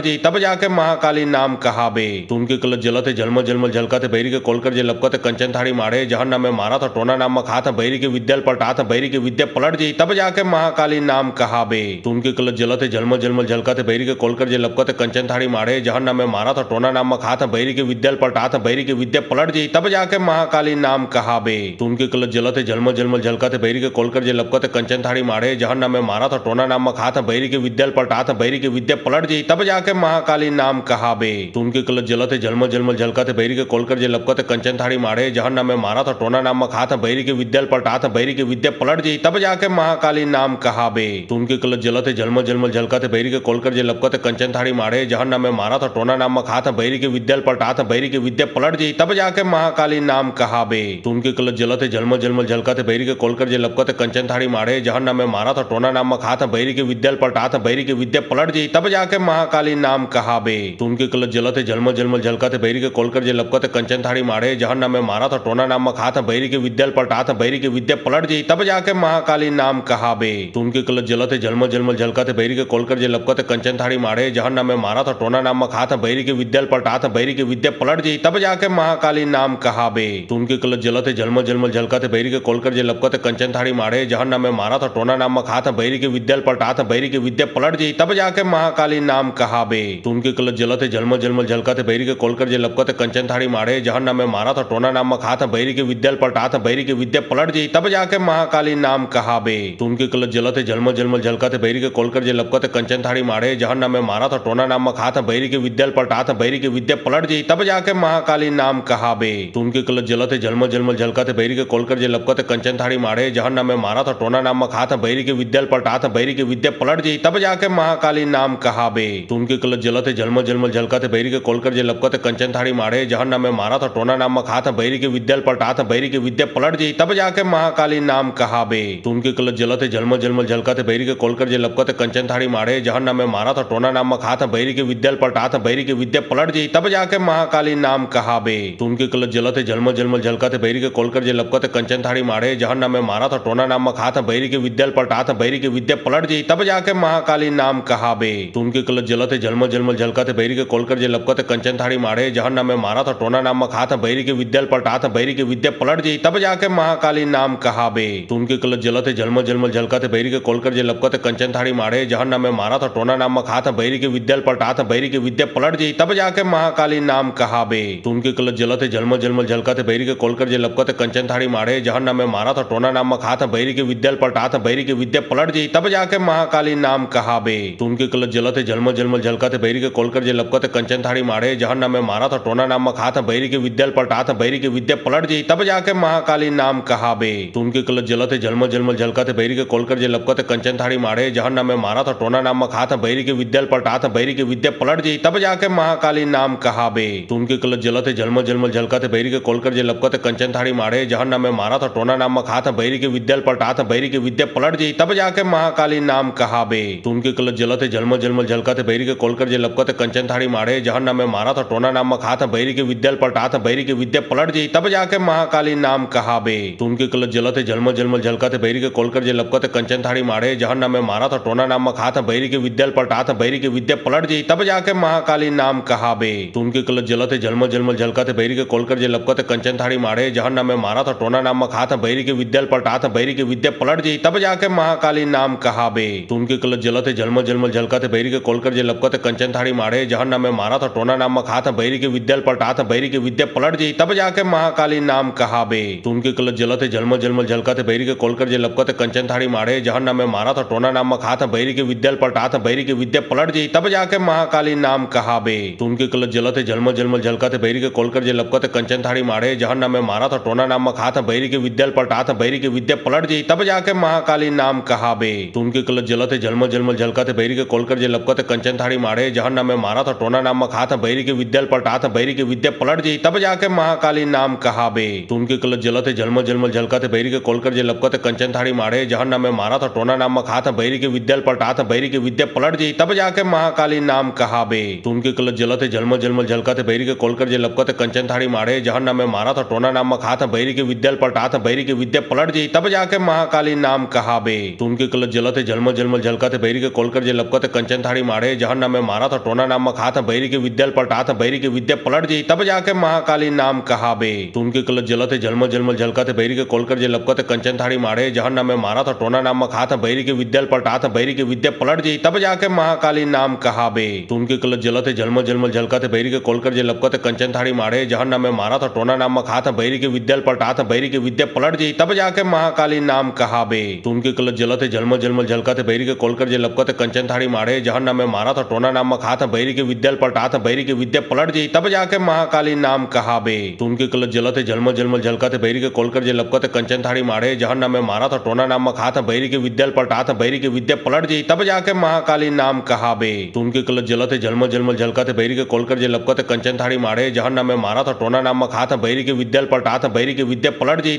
जी तब जाके महाकाली नाम कहाबे। तुनके कलश जलते झलमल झलमल झलकत बैरी के कोलकर जे लपकत कंचन थाड़ी मारे जहन नाम में मारा था टोना नाम खात बैरी के विद्या पलटा था बैरी के विद्या पलट जी तब जाके महाकाली नाम कहाबे। तुनके कलश जलते झलमल झलमल झलकत बैरी के कोलकर जे लपकत कंचन थाड़ी मारे जहन नाम में मारा था टोना नाम खात बैरी के विद्या पलटा था बैरी के विद्या पलट जी तब जाके महाकाली नाम कहाबे। तुनके कलश जलते झलमल झलमल झलकत बैरी के कोलकर जे लपकत कंचन थाड़ी मारे जहन नाम में मारा था टोना नाम खात बैरी के विद्या पलटा था बैरी के विद्या पलट जी तब जाके महाकाली नाम कहाबे। तुनके कलश जलते झलमल झलमल झलकत बैरी के कोलकर जे लपकत कंचन थाड़ी मारे जहन नाम में मारा था टोना नाम खात बैरी के विद्या पलटा था बैरी के विद्या पलट जी तब जाके महाकाली नाम कहाबे। तुनके कलश जलते झलमल झलमल झलकत बैरी के कोलकर जे लपकत कंचन थाड़ी मारे जहन नाम में मारा था टोना नाम खात बैरी के विद्या पलटा था बैरी के विद्या पलट जी तब जाके महाकाली नाम कहाबे। तुनके कलश जलते झलमल झलमल झलकत बैरी के कोलकर जे लपकत कंचन थाड़ी मारे जहन नाम में मारा था टोना नाम खात बैरी के विद्या पलटा था बैरी के विद्या पलट जी तब जाके महाकाली नाम कहाबे। तुनके कलश जलते झलमल झलमल झलकत बैरी के कोलकर जे लपकत कंचन थाड़ी मारे जहन नाम में मारा था टोना नाम खात बैरी के विद्या पलटा था बैरी के विद्या पलट जी तब जाके महाकाली नाम कहाबे। तुनके कलश जलते झलमल झलमल झलकत बैरी के कोलकर जे लपकत कंचन थाड़ी मारे जहन नाम में मारा था टोना नाम खात बैरी के विद्या पलटा था बैरी के विद्या पलट जी तब जाके महाकाली नाम कहाबे। तुनके कलश जलते झलमल झलमल झलकत बैरी के कोलकर जे लपकत कंचन थाड़ी मारे जहन नाम में मारा था टोना नाम खात बैरी के विद्या पलटा था बैरी के विद्या पलट जी तब जाके महाकाली नाम कहाबे। तुनके कलश जलते झलमल झलमल झलकत बैरी के कोलकर जे लपकत कंचन थाड़ी मारे जहन्नम में मारा था टोना नाम खात बैरी के विद्या पलटात बैरी के विद्या पलट जी तब जाके महाकाली नाम कहाबे। तुमके कल जलते जलमल जलमल झलकत बैरी के कोलकर जे लपकत कंचन थाड़ी मारे जहन्नम में मारा था टोना नाम खात बैरी के विद्या पलटात बैरी के विद्या पलट जी तब जाके महाकाली नाम कहाबे। तुमके कल जलते जलमल जलमल झलकत बैरी के कोलकर जे लपकत कंचन थाड़ी मारे जहन्नम में मारा था टोना नाम खात बैरी के विद्या पलटात बैरी के विद्या पलट जी तब जाके महाकाली नाम कहाबे। तुमके कल जलते जलमल जलमल झलकत बैरी के कोलकर जे लपकत कंचन थाड़ी मारे जहन्नम में मारा था टोना नाम खात बैरी के विद्या पलटात बैरी के विद्या पलट जी तब जाके महाकाली नाम कहाबे। तुमके कल जलते जलमल जलमल झलकत बैरी के कोलकर जे लपकत कंचन थाड़ी मारे जहन्नम में मारा था टोना नाम खात बैरी के विद्या पलटात बैरी के विद्या पलट जी तब जाके महाकाली नाम कहाबे। तुमके कल जलते जलमल जलमल झलकत बैरी के कोलकर जे लपकत कंचन थाड़ी मारे जहन्नम में मारा था टोना नाम खात बैरी के विद्या पलटात बैरी के विद्या पलट जी तब जाके महाकाली नाम कहाबे। तुमके कल जलते जलमल जलमल झलकत बैरी के कोलकर जे लपकत कंचन थाड़ी मारे जहन्नम में मारा था टोना नाम खात बैरी के विद्या पलटात बैरी के विद्या पलट जी तब जाके महाकाली नाम कहाबे। तुमके कल जलते जलमल जलमल झलकत बैरी के कोलकर जे लपकत कंचन थाड़ी मारे जहन्नम में मारा था टोना नाम खात बैरी के विद्या पलटात बैरी के विद्या पलट जी तब जाके महाकाली नाम कहाबे। तुमके कल जलते जलमल जलमल झलकत बैरी के कोलकर जे लपकत कंचन थाड़ी मारे जहन्नम में मारा था टोना नाम खात बैरी के विद्या पलटात बैरी के विद्या पलट जी तब जाके महाकाली नाम कहाबे। तुमके कल जलते जलमल जलमल झलकत बैरी के कोलकर जे लपकत कंचन थाड़ी मारे जहन्नम में मारा था टोना नाम खात बैरी के विद्या पलटात बैरी के विद्या पलट जी तब जाके महाकाली नाम कहाबे। तुमके कल जलते जलमल जलमल झलकत बैरी के कोलकर जे लपकत कंचन थाड़ी मारे जहन्नम में मारा था टोना नाम खात बैरी के विद्या पलटात बैरी के विद्या पलट जी तब जाके महाकाली नाम कहाबे। तुमके कल जलते जलमल जलमल झलकत बैरी के कोलकर जे लपकत कंचन थाड़ी मारे जहन्नम में मारा था टोना नाम खात बैरी के विद्या पलटात बैरी के विद्या पलट जी तब जाके महाकाली नाम कहाबे। तुमके कल जलते जलमल जलमल झलकत बैरी के कोलकर जे लपकत कंचन थाड़ी मारे जहन्नम में मारा था टोना नाम खात बैरी के विद्या पलटात बैरी के विद्या पलट जी तब जाके महाकाली नाम कहाबे। तुमके कल जलते जलमल जलमल झलकत बैरी के कोलकर जे लपकत कंचन थाड़ी मारे जहन्नम में मारा था टोना नाम खात बैरी के विद्या पलटात बैरी के विद्या पलट जी तब जाके महाकाली नाम कहाबे। तुमके कल जलते जलमल जलमल झलकत बैरी के कोलकर जे लपकत कंचन थाड़ी मारे जहन्नम में मारा था टोना नाम खात बैरी के विद्या पलटात बैरी के विद्या पलट जी तब जाके महाकाली नाम कहाबे। तुमके कल जलते जलमल जलमल झलकत बैरी के कोलकर जे लपकत कंचन थाड़ी मारे जहन्नम में मारा था टोना नाम खात बैरी के विद्या पलटात बैरी के विद्या पलट जी तब जाके महाकाली नाम कहाबे। तुमके कल जलते जलमल जलमल झलकत बैरी के कोलकर जे लपकत कंचन थाड़ी मारे जहन्नम में मारा था टोना नाम खात बैरी के विद्या पलटात बैरी के विद्या पलट जी तब जाके महाकाली नाम कहाबे। तुमके कल जलते जलमल जलमल झलकत बैरी के कोलकर जे लपकत कंचन थाड़ी मारे जहन्नम में मारा था टोना नाम खात बैरी के विद्या पलटात बैरी के विद्या पलट जी तब जाके महाकाली नाम कहाबे। तुमके कल जलते जलमल जलमल झलकत बैरी के कोलकर जे लपकत कंचन थाड़ी मारे जहन्नम में मारा था टोना नाम खात बैरी के विद्या पलटात बैरी के विद्या पलट जी तब जाके महाकाली नाम कहाबे। तुमके कल जलते जलमल जलमल झलकत बैरी के कोलकर जे लपकत कंचन थाड़ी मारे जहन्नम में मारा था टोना नाम खात बैरी के विद्या पलटात बैरी के विद्या पलट जी तब जाके महाकाली नाम कहाबे। तुमके कल जलते जलमल जलमल झलकत बैरी के कोलकर जे लपकत कंचन थाड़ी मारे जहन्नम में मारा था टोना नाम खात बैरी के विद्या पलटात बैरी के विद्या पलट जी तब जाके महाकाली नाम कहाबे। तुमके कल जलते जलमल जलमल झलकत बैरी के कोलकर जे लपकत कंचन थाड़ी मारे जहन्नम में मारा था टोना नाम खात बैरी के विद्या पलटात बैरी के विद्या पलट जी तब जाके महाकाली नाम कहाबे। तुमके कल जलते जलमल जलमल झलकत बैरी के कोलकर जे लपकत कंचन थाड़ी मारे जहन्नम में मारा था टोना नाम खात बैरी के विद्या पलटात बैरी के विद्या पलट जी तब जाके महाकाली नाम कहाबे। तुमके कल जलते जलमल जलमल झलकत बैरी के कोलकर जे लपकत कंचन थाड़ी मारे जहन्नम में मारा था टोना नाम खात बैरी के विद्या पलटात बैरी के विद्या पलट जी तब जाके महाकाली नाम कहाबे। तुमके कल जलते जलमल जलमल झलकत बैरी के कोलकर जे लपकत कंचन थाड़ी मारे जहन्नम में मारा था टोना नाम खात बैरी के विद्या पलटात बैरी के विद्या पलट जी तब जाके महाकाली नाम कहाबे। तुमके कल जलते जलमल जलमल झलकत बैरी के कोलकर जे लपकत कंचन थाड़ी मारे जहन्नम में मारा था टोना नाम खात बैरी के विद्या पलटात बैरी के विद्या पलट जी तब जाके महाकाली नाम कहाबे। तुमके कल जलते जलमल जलमल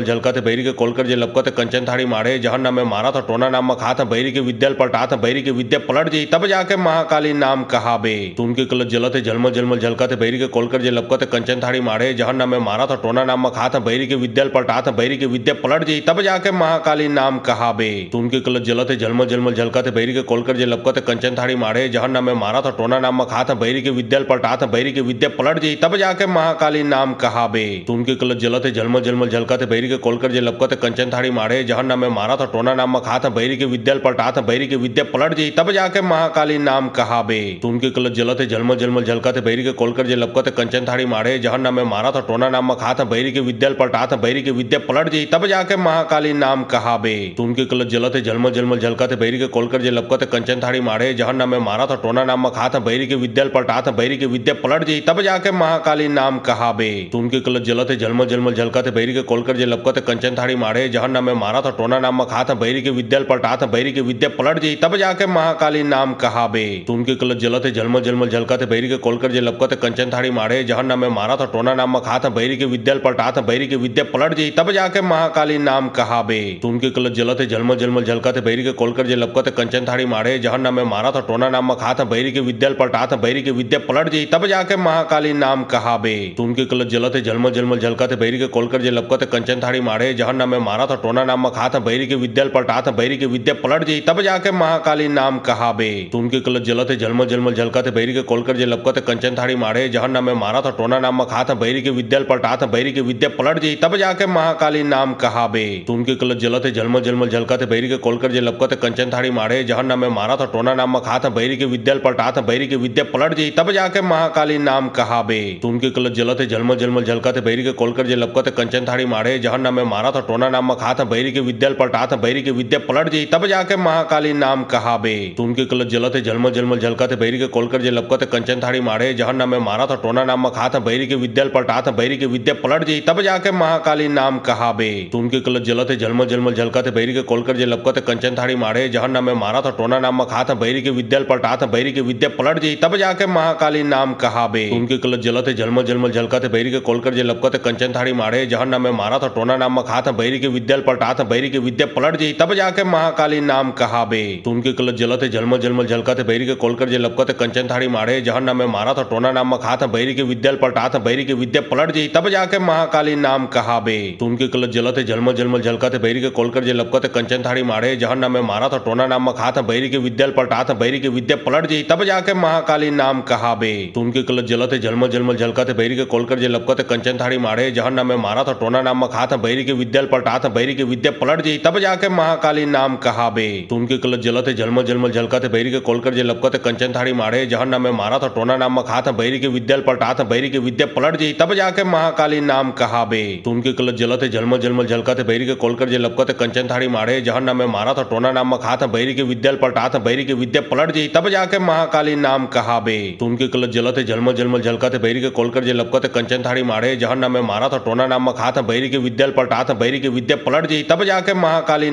झलकत बैरी के कोलकर जे लपकत कंचन थाड़ी मारे जहन्नम में मारा था टोना नाम खात बैरी के विद्या पलटात बैरी के विद्या पलट जी तब जाके महाकाली नाम कहाबे। तुमके कल जलते जलमल जलमल झलकत बैरी के कोलकर जे लपकत कंचन थाड़ी मारे जहन्नम में मारा था टोना नाम खात बैरी के विद्या पलटात बैरी के विद्या पलट जी तब जाके महाकाली नाम कहाबे। तुमके कल जलते जलमल जलमल झलकत बैरी के कोलकर जे लपकत कंचन थाड़ी मारे जहन्नम में मारा था टोना नाम खात बैरी के विद्या पलटात बैरी के विद्या पलट जी तब जाके महाकाली नाम कहाबे। तुमके कल जलते जलमल जलमल झलकत बैरी के कोलकर जे लपकत कंचन थाड़ी मारे जहन्नम में मारा था टोना नाम खात बैरी के विद्या पलटात बैरी के विद्या पलट जी तब जाके महाकाली नाम कहाबे। तुमके कल जलते जलमल जलमल झलकत बैरी के कोलकर जे लपकत कंचन थाड़ी मारे जहन्नम में मारा था टोना नाम खात बैरी के विद्या पलटात बैरी के विद्या पलट जी तब जाके महाकाली नाम कहाबे। तुमके तुमके कलत जलत जलमल जलमल झलकत बैरी के कोलकर जे लपकत कंचन थाड़ी मारे जहन्नम में मारा था टोना नाम मखात बैरी के विद्या पलटात बैरी के विद्या पलट जी तब जाके महाकाली नाम कहाबे। तुमके कलत जलत जलमल जलमल झलकत बैरी के कोलकर जे लपकत कंचन थाड़ी मारे जहन्नम में मारा था टोना नाम मखात बैरी के विद्या पलटात बैरी के विद्या पलट जी तब जाके महाकाली नाम कहाबे। तुमके कलत जलत जलमल जलमल झलकत बैरी के कोलकर जे लपकत कंचन थाड़ी मारे जहन्नम में मारा था टोना नाम मखात बैरी के विद्या पलटात बैरी के विद्या पलट जी तब जाके महाकाली नाम कहाबे। तुमके कलत जलत जलमल जलमल झलकत बैरी के कोलकर जे लपकत कंचन थाड़ी मारे जहन्नम में मारा था टोना नाम मखात बैरी के विद्या पलटात बैरी के विद्या पलट जी तब जाके महाकाली नाम कहाबे। तुमके कलत जलत जलमल जलमल झलकत बैरी के कोलकर जे लपकत कंचन थाड़ी मारे जहन्नम में मारा था टोना नाम मखात बैरी के विद्या पलटात बैरी के विद्या पलट जी तब जाके महाकाली नाम कहाबे। तुमके कलत जलत जलमल जलमल झलकत बैरी के कोलकर जे लपकत कंचन थाड़ी मारे जहन्नम में मारा था टोना नाम मखात बैरी के विद्या पलटात बैरी के विद्या पलट जी तब जाके महाकाली नाम कहाबे। तुमके कलत जलत जलमल जलमल झलकत बैरी के कोलकर जे लपकत कंचन थाड़ी मारे जहन्नम में मारा था टोना नाम मखात बैरी के विद्या पलटात बैरी के विद्या पलट जी तब जाके महाकाली नाम कहाबे। तुमके कलत जलत जलमल जलमल झलकत बैरी के कोलकर जे लपकत कंचन थाड़ी मारे जहन्नम में मारा था टोना नाम मखात बैरी के विद्या पलटात बैरी के विद्या पलट जी तब जाके महाकाली नाम कहाबे। तुमके कलत जलत जलमल जलमल झलकत बैरी के कोलकर जे लपकत कंचन थाड़ी मारे जहन्नम में मारा था टोना नाम मखात बैरी के विद्या पलटात बैरी के विद्या पलट जी तब जाके महाकाली नाम कहाबे। तुमके कलत जलत जलमल जलमल झलकत बैरी के कोलकर जे लपकत कंचन थाड़ी मारे जहन्नम में मारा था टोना नाम मखात बैरी के विद्या पलटात बैरी के विद्या पलट जी तब जाके महाकाली नाम कहाबे। तुमके कलत जलत जलमल जलमल झलकत बैरी के कोलकर जे लपकत कंचन थाड़ी मारे जहन्नम में मारा था टोना नाम मखात बैरी के विद्या पलटात बैरी के विद्या पलट जी तब जाके महाकाली नाम कहाबे। तुमके कलत जलत जलमल जलमल झलकत बैरी के कोलकर जे लपकत कंचन थाड़ी मारे जहन्नम में मारा था टोना नाम मखात बैरी के विद्या पलटात बैरी के विद्या पलट जी तब जाके महाकाली नाम कहाबे। तुमके कलत जलत जलमल जलमल झलकत बैरी के कोलकर जे लपकत कंचन थाड़ी मारे जहन्नम में मारा था टोना नाम मखात बैरी के विद्या पलटात बैरी के विद्या पलट जी तब जाके महाकाली नाम कहाबे। तुमके कलत जलत जलमल जलमल झलकत बैरी के कोलकर जे लपकत कंचन थाड़ी मारे जहन्नम में मारा था टोना नाम मखात बैरी के विद्या पलटात बैरी के विद्या पलट जी तब जाके महाकाली नाम कहाबे। तुमके कलत जलत जलमल जलमल झलकत बैरी के कोलकर जे लपकत कंचन थाड़ी मारे जहन्नम में मारा था टोना नाम मखात बैरी के विद्या पलटात बैरी के विद्या पलट जी तब जाके महाकाली नाम कहाबे। तुमके कलत जलत जलमल जलमल झलकत बैरी के कोलकर जे लपकत कंचन थाड़ी मारे जहन्नम में मारा था टोना नाम मखात बैरी के विद्या पलटात बैरी के विद्या पलट जी तब जाके महाकाली नाम कहाबे। तुमके कलत जलत जलमल जलमल झलकत बैरी के कोलकर जे लपकत कंचन थाड़ी मारे जहन्नम में मारा था टोना नाम मखात बैरी के विद्या पलटात बैरी के विद्या पलट जी तब जाके महाकाली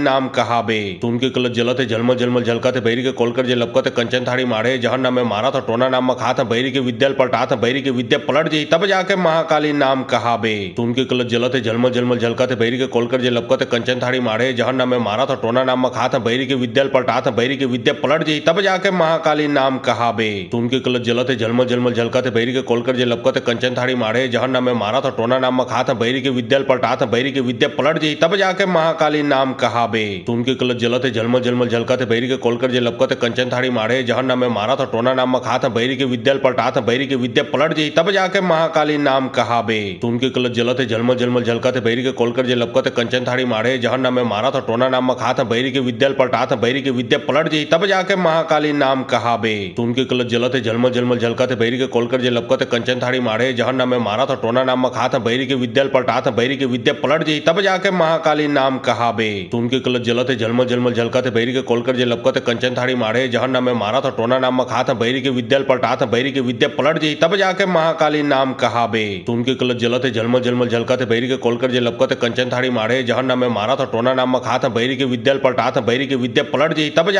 नाम कहाबे। तुमके कलत जलत जलमल जलमल झलकत बैरी के कोलकर जे लपकत कंचन थाड़ी मारे जहन्नम में मारा था टोना नाम मखात बैरी के विद्या पलटात बैरी के विद्या पलट जी तब जाके महाकाली नाम कहाबे। तुमके कलत जलत जलमल जलमल झलकत बैरी के कोलकर जे लपकत कंचन थाड़ी मारे जहन्नम में मारा था टोना नाम मखात बैरी के विद्या पलटात बैरी के विद्या पलट जी तब जाके महाकाली नाम कहाबे। तुमके कलत जलत जलमल जलमल झलकत बैरी के कोलकर जे लपकत कंचन थाड़ी मारे जहन्नम में मारा था टोना नाम मखात बैरी के विद्या पलटात बैरी के विद्या पलट जी तब जाके महाकाली नाम कहाबे। तुमके कलत जलत जलमल जलमल झलकत बैरी के कोलकर जे लपकत कंचन थाड़ी मारे जहन्नम में मारा था टोना नाम मखात बैरी के विद्या पलटात बैरी के विद्या पलट जी तब जाके महाकाली नाम कहाबे। तुमके कलत जलत जलमल जलमल झलकत बैरी के कोलकर जे लपकत कंचन थाड़ी मारे जहन्नम में मारा था टोना नाम मखात बैरी के विद्या पलटात बैरी के विद्या पलट जी तब जाके महाकाली नाम कहाबे। तुमके कलत जलत जलमल जलमल झलकत बैरी के कोलकर जे लपकत कंचन थाड़ी मारे जहन्नम में मारा था टोना नाम मखात बैरी के विद्या पलटात बैरी के विद्या पलट जी तब जाके महाकाली नाम कहाबे। तुमके कलत जलत जलमल जलमल झलकत बैरी के कोलकर जे लपकत कंचन थाड़ी मारे जहन्नम में मारा था टोना नाम मखात बैरी के विद्या पलटात बैरी के विद्या पलट जी तब जाके महाकाली नाम कहाबे। तुमके कलत जलत जलमल जलमल झलकत बैरी के कोलकर जे लपकत कंचन थाड़ी मारे जहन्नम में मारा था टोना नाम मखात बैरी के विद्या पलटात बैरी के विद्या पलट जी तब जाके महाकाली नाम कहाबे। तुमके कलत जलत जलमल जलमल झलकत बैरी के कोलकर जे लपकत कंचन थाड़ी मारे जहन्नम में मारा था टोना नाम मखात बैरी के विद्या पलटात बैरी के विद्या पलट जी तब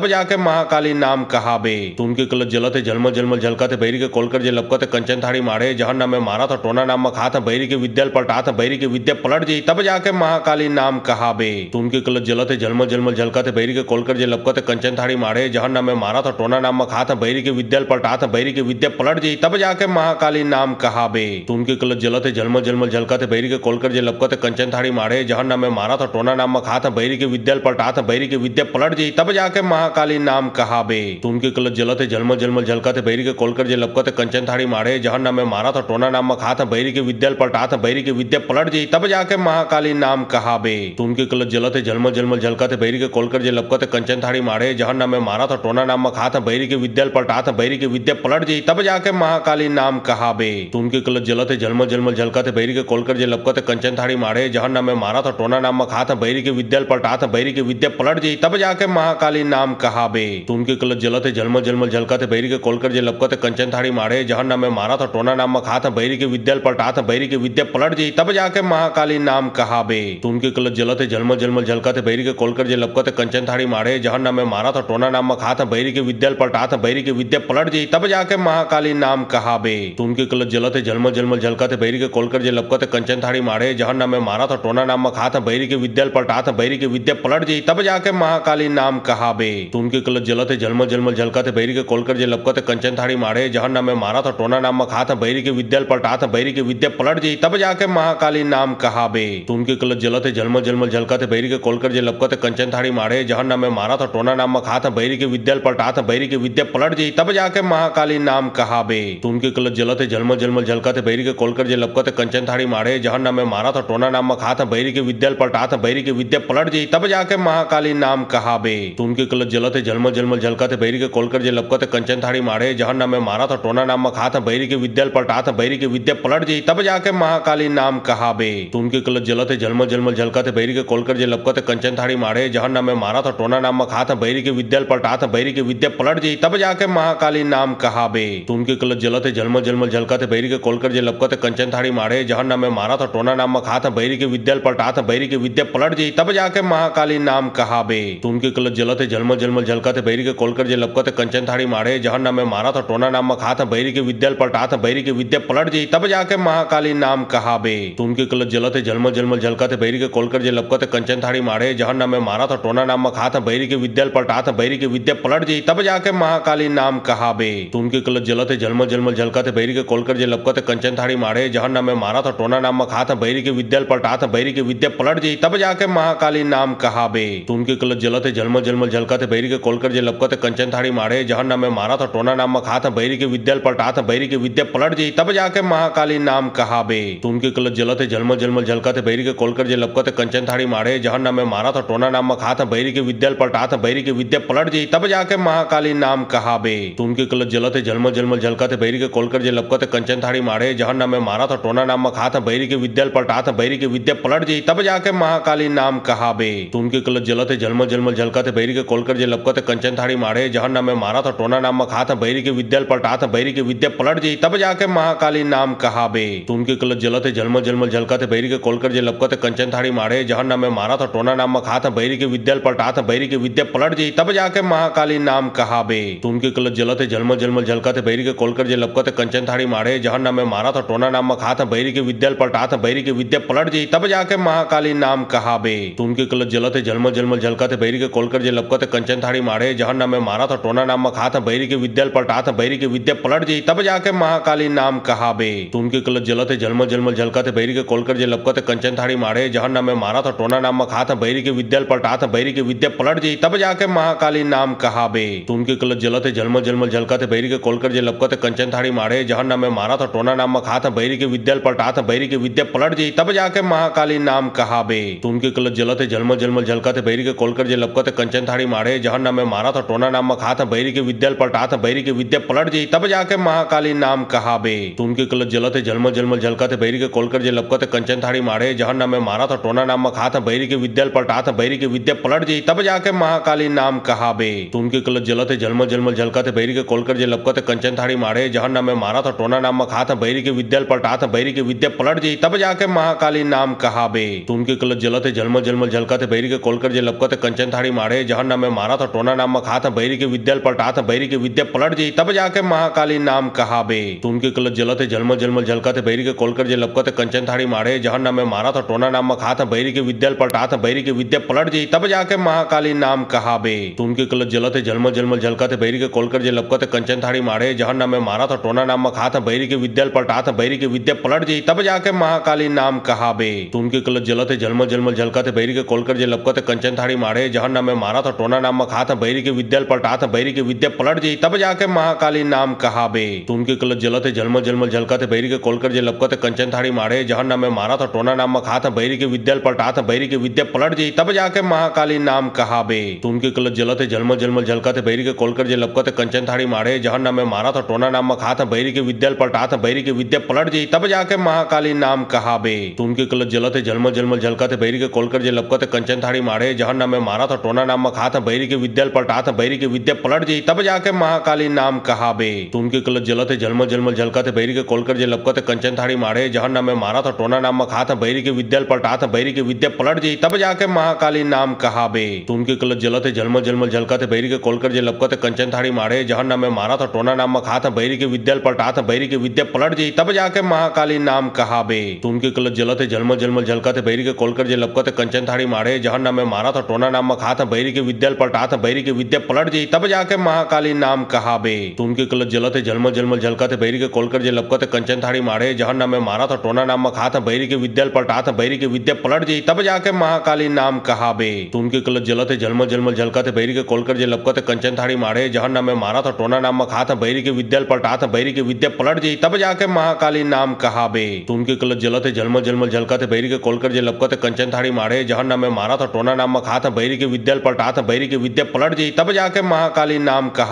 जाके महाकाली नाम कहाबे। तुमके कलत जलत जलमल जलमल झलकत बैरी के कोलकर जे लपकत कंचन थाड़ी मारे जहन्नम में मारा था टोना नाम मखात बैरी के विद्या पलटात बैरी के विद्या पलट जी तब जाके महाकाली नाम कहाबे। तुमके कलत जलत जलमल जलमल झलकत बैरी के कोलकर जे लपकत कंचन थाड़ी मारे जहन्नम में मारा था टोना नाम मखात बैरी के विद्या पलटात बैरी के विद्या पलट जी तब जाके महाकाली नाम कहाबे। तुमके कलत जलत जलमल जलमल झलकत बैरी के कोलकर जे लपकत कंचन थाड़ी मारे जहन्नम में मारा था टोना नाम मखात बैरी के विद्या पलटात बैरी के विद्या पलट जी तब जाके महाकाली नाम कहाबे। तुमके कलत जलत जलमल जलमल झलकत बैरी के कोलकर जे लपकत कंचन थाड़ी मारे जहन्नम में मारा था टोना नाम मखात बैरी के विद्या पलटात बैरी के विद्या पलट जी तब जाके महाकाली नाम कहाबे। तुमके कलत जलत जलमल जलमल झलकत बैरी के कोलकर जे लपकत कंचन थाड़ी मारे जहन्नम में मारा था टोना नाम मखात बैरी के विद्या पलटात बैरी बैरी के विद्या पलट जी तब जाके महाकाली नाम कहाबे। तुमके कलत जलत झलमल झलमल झलकत बैरी के कोलकर जे लपकत कंचन थाड़ी मारे जहन नाम में मारा था टोना नाम में खात बैरी के विद्या पलटा था बैरी के विद्या पलट जी तब जाके महाकाली नाम कहाबे। तुमके कलत जलत झलमल झलमल झलकत बैरी के कोलकर जे लपकत कंचन थाड़ी मारे जहन नाम में मारा था टोना नाम में खात बैरी के विद्या पलटा था बैरी के विद्या पलट जी तब जाके महाकाली नाम कहाबे। तुमके कलत जलत झलमल झलमल झलकत बैरी के कोलकर जे लपकत कंचन थाड़ी मारे जहन नाम में मारा था टोना नाम में खात बैरी के विद्या पलटा था बैरी के विद्या पलट जी तब जाके महाकाली नाम कहाबे। तुमके कलत जलत झलमल झलमल झलकत बैरी के कोलकर जे लपकत कंचन थाड़ी मारे जहन नाम में मारा था टोना नाम में खात बैरी के विद्या पलटा था बैरी के विद्या पलट जी तब जाके महाकाली नाम कहाबे। तुमके कलत जलत झलमल झलमल झलकत बैरी के कोलकर जे लपकत कंचन थाड़ी मारे जहन नाम में मारा था टोना नाम में खात बैरी के विद्या पलटा था बैरी के विद्या पलट जी तब जाके महाकाली नाम कहाबे। तुमके कलत जलत झलमल झलमल झलकत बैरी के कोलकर जे लपकत कंचन थाड़ी मारे जहन नाम में मारा था टोना नाम में खात बैरी के विद्या पलटा था बैरी के विद्या पलट जी तब जाके महाकाली नाम कहाबे। तुमके कलत जलत झलमल झलमल झलकत बैरी के कोलकर जे लपकत कंचन थाड़ी मारे जहन नाम में मारा था टोना नाम में खात बैरी के विद्या पलटा था बैरी के विद्या पलट जी तब जाके महाकाली नाम कहाबे। तुमके कलत जलत झलमल झलमल झलकत बैरी के कोलकर जे लपकत कंचन थाड़ी मारे जहन नाम में मारा था टोना नाम में खात बैरी के विद्या पलटा था बैरी के विद्या पलट जी तब जाके महाकाली नाम कहाबे। तुमके कलत जलत झलमल झलमल झलकत बैरी के कोलकर जे लपकत कंचन थाड़ी मारे जहन नाम में मारा था टोना नाम में खात बैरी के विद्या पलटा था बैरी के विद्या पलट जी तब जाके महाकाली नाम कहाबे। तुमके कलत जलत झलमल झलमल झलकत बैरी के कोलकर जे लपकत कंचन थाड़ी मारे जहन नाम में मारा था टोना नाम में खात बैरी के विद्या पलटा था बैरी के विद्या पलट जी तब जाके महाकाली नाम कहाबे। तुमके कलत जलत झलमल झलमल झलकत बैरी के कोलकर जे लपकत कंचन थाड़ी मारे जहन नाम में मारा था टोना नाम में खात बैरी के विद्या पलटा था बैरी के विद्या पलट जी तब जाके महाकाली नाम कहाबे। तुमके कलत जलत झलमल झलमल झलकत बैरी के कोलकर जे लपकत कंचन थाड़ी मारे जहन नाम में मारा था टोना नाम में खात बैरी के विद्या पलटा था बैरी के विद्या पलट जी तब जाके महाकाली नाम कहाबे। तुमके कलत जलत झलमल झलमल झलकत बैरी के कोलकर जे लपकत कंचन थाड़ी मारे जहन नाम में मारा था टोना नाम में खात बैरी के विद्या पलटा था बैरी के विद्या पलट जी तब जाके महाकाली नाम कहाबे। तुमके कलत जलत झलमल झलमल झलकत बैरी के कोलकर जे लपकत कंचन थाड़ी मारे जहन नाम में मारा था टोना नाम में खात बैरी के विद्या पलटा था बैरी के विद्या पलट जी तब जाके महाकाली नाम कहाबे। तुमके कलत जलत झलमल झलमल झलकत बैरी के कोलकर जे लपकत कंचन थाड़ी मारे जहन नाम में मारा था टोना नाम में खात बैरी के विद्या पलटा था बैरी के विद्या पलट जी तब जाके महाकाली नाम कहाबे। तुमके कलत जलत झलमल झलमल झलकत बैरी के कोलकर जे लपकत कंचन थाड़ी मारे जहन नाम में मारा था टोना नाम में खात बैरी के विद्या पलटा था बैरी के विद्या पलट जी तब जाके महाकाली नाम कहाबे। तुमके कलत जलत झलमल झलमल झलकत बैरी के कोलकर जे लपकत कंचन थाड़ी मारे जहन नाम में मारा था टोना नाम में खात बैरी के विद्या पलटा था बैरी के विद्या पलट जी तब जाके महाकाली नाम कहाबे। तुमके कलत जलत झलमल झलमल झलकत बैरी के कोलकर जे लपकत कंचन थाड़ी मारे जहन नाम में मारा था टोना नाम में खात बैरी के विद्या पलटा था बैरी के विद्या पलट जी तब जाके महाकाली नाम कहाबे। तुमके कलत जलत झलमल झलमल झलकत बैरी के कोलकर जे लपकत कंचन थाड़ी मारे जहन नाम में मारा था टोना नाम में खात बैरी के विद्या पलटा था बैरी के विद्या पलट जी तब जाके महाकाली नाम कहाबे। तुमके कलत जलत झलमल झलमल झलकत बैरी के कोलकर जे लपकत कंचन थाड़ी मारे जहन नाम में मारा था टोना नाम में खात बैरी के विद्या पलटा था बैरी के विद्या पलट जी तब जाके महाकाली नाम कहाबे। तुमके कलत जलत झलमल झलमल झलकत बैरी के कोलकर जे लपकत कंचन थाड़ी मारे जहन नाम में मारा था टोना नाम में खात बैरी के विद्या पलटा था बैरी के विद्या पलट जी तब जाके महाकाली नाम कहाबे। तुमके कलत जलत झलमल झलमल झलकत बैरी के कोलकर जे लपकत कंचन थाड़ी मारे जहन नाम में मारा था टोना नाम में खात बैरी के विद्या पलटा था बैरी के विद्या पलट जी तब जाके महाकाली नाम कहाबे। तुमके कलत जलत झलमल झलमल झलकत बैरी के कोलकर जे लपकत कंचन थाड़ी मारे जहन नाम में मारा था टोना नाम में खात बैरी के विद्या पलटा था बैरी के विद्या पलट जी तब जाके महाकाली नाम कहाबे। तुमके कलत जलत झलमल झलमल झलकत बैरी के कोलकर जे लपकत कंचन थाड़ी मारे जहन नाम में मारा था टोना नाम में खात बैरी के विद्या पलटा था बैरी के विद्या पलट जी तब जाके महाकाली नाम कहाबे। तुमके कलत जलत झलमल झलमल झलकत बैरी के कोलकर जे लपकत कंचन थाड़ी मारे जहन नाम में मारा था टोना नाम में खात बैरी के विद्या पलटा था बैरी के विद्या पलट जी तब जाके महाकाली नाम कहाबे। तुमके कलत जलत झलमल झलमल झलकत बैरी के कोलकर जे लपकत कंचन थाड़ी मारे जहन नाम में मारा था टोना नाम में खात बैरी के विद्या पलटा था बैरी के विद्या पलट जी तब जाके महाकाली नाम कहाबे। तुमके कलत जलत झलमल झलमल झलकत बैरी के कोलकर जे लपकत कंचन थाड़ी मारे जहन नाम में मारा था टोना नाम में खात बैरी के विद्या पलटा था बैरी के विद्या पलट जी तब जाके महाकाली नाम कहाबे। तुमके कलत जलत झलमल झलमल झलकत बैरी के कोलकर जे लपकत कंचन थाड़ी मारे जहन नाम में मारा था टोना नाम में खात बैरी के विद्या पलटा था बैरी के विद्या पलट जी तब जाके महाकाली नाम कहाबे। तुमके कलत जलत झलमल झलमल झलकत बैरी के कोलकर जे लपकत कंचन थाड़ी मारे जहन नाम में मारा था टोना नाम में खात बैरी के विद्या पलटा था बैरी के विद्या पलट जी तब जाके महाकाली नाम कहाबे। तुमके कलत जलत झलमल झलमल झलकत बैरी के कोलकर जे लपकत कंचन थाड़ी मारे जहन नाम में मारा था टोना नाम में खात बैरी के विद्या पलटा था बैरी के विद्या पलट जी तब जाके महाकाली नाम कहाबे। तुमके कलत जलत झलमल झलमल झलकत बैरी के कोलकर जे लपकत कंचन थाड़ी मारे जहन्नम में मारा था टोना नाम खात बैरी के विद्या पलटात बैरी के विद्या पलट जी तब जाके महाकाली नाम कहाबे। उनके कलत जलते झलमल झलमल झलकते बैरी के कोलकर जे लपकते कंचन थाड़ी मारे जहन्नम में मारा था टोना नाम खात बैरी के विद्या पलटात बैरी के विद्या पलट जी तब जाके महाकाली नाम कहाबे। उनके कलत जलते झलमल झलमल झलकते बैरी के कोलकर जे लपकते कंचन थाड़ी मारे जहन्नम में मारा था टोना नाम खात बैरी के विद्या पलटात बैरी के विद्या पलट जी तब जाके महाकाली नाम कहाबे। उनके कलत जलते झलमल झलमल झलकते बैरी के कोलकर जे लपकते कंचन थाड़ी मारे जहन्नम में मारा था टोना नाम खात बैरी के विद्या पलटात बैरी के विद्या पलट जी तब जाके महाकाली नाम कहाबे। उनके कलत जलते झलमल झलमल झलकते बैरी के कोलकर जे लपकते कंचन थाड़ी मारे जहन्नम में मारा था टोना नाम खात बैरी के विद्या पलटात बैरी के विद्या पलट जी तब जाके महाकाली नाम कहाबे। उनके कलत जलते झलमल झलमल झलकते बैरी के कोलकर जे लपकते कंचन थाड़ी मारे जहन्नम में मारा था टोना नाम खात बैरी के विद्या पलटात बैरी के विद्या पलट जी तब जाके महाकाली नाम कहाबे। उनके कलत जलते झलमल झलमल झलकते बैरी के कोलकर जे लपकते कंचन थाड़ी मारे जहन्नम में मारा था टोना नाम खात बैरी के विद्या पलटात बैरी के विद्या पलट जी तब जाके महाकाली नाम कहाबे। उनके कलत जलते झलमल झलमल झलकते बैरी के कोलकर जे लपकते कंचन थाड़ी मारे जहन्नम में मारा था टोना नाम खात बैरी के विद्या पलटात बैरी के विद्या पलट जी तब जाके महाकाली नाम कहाबे।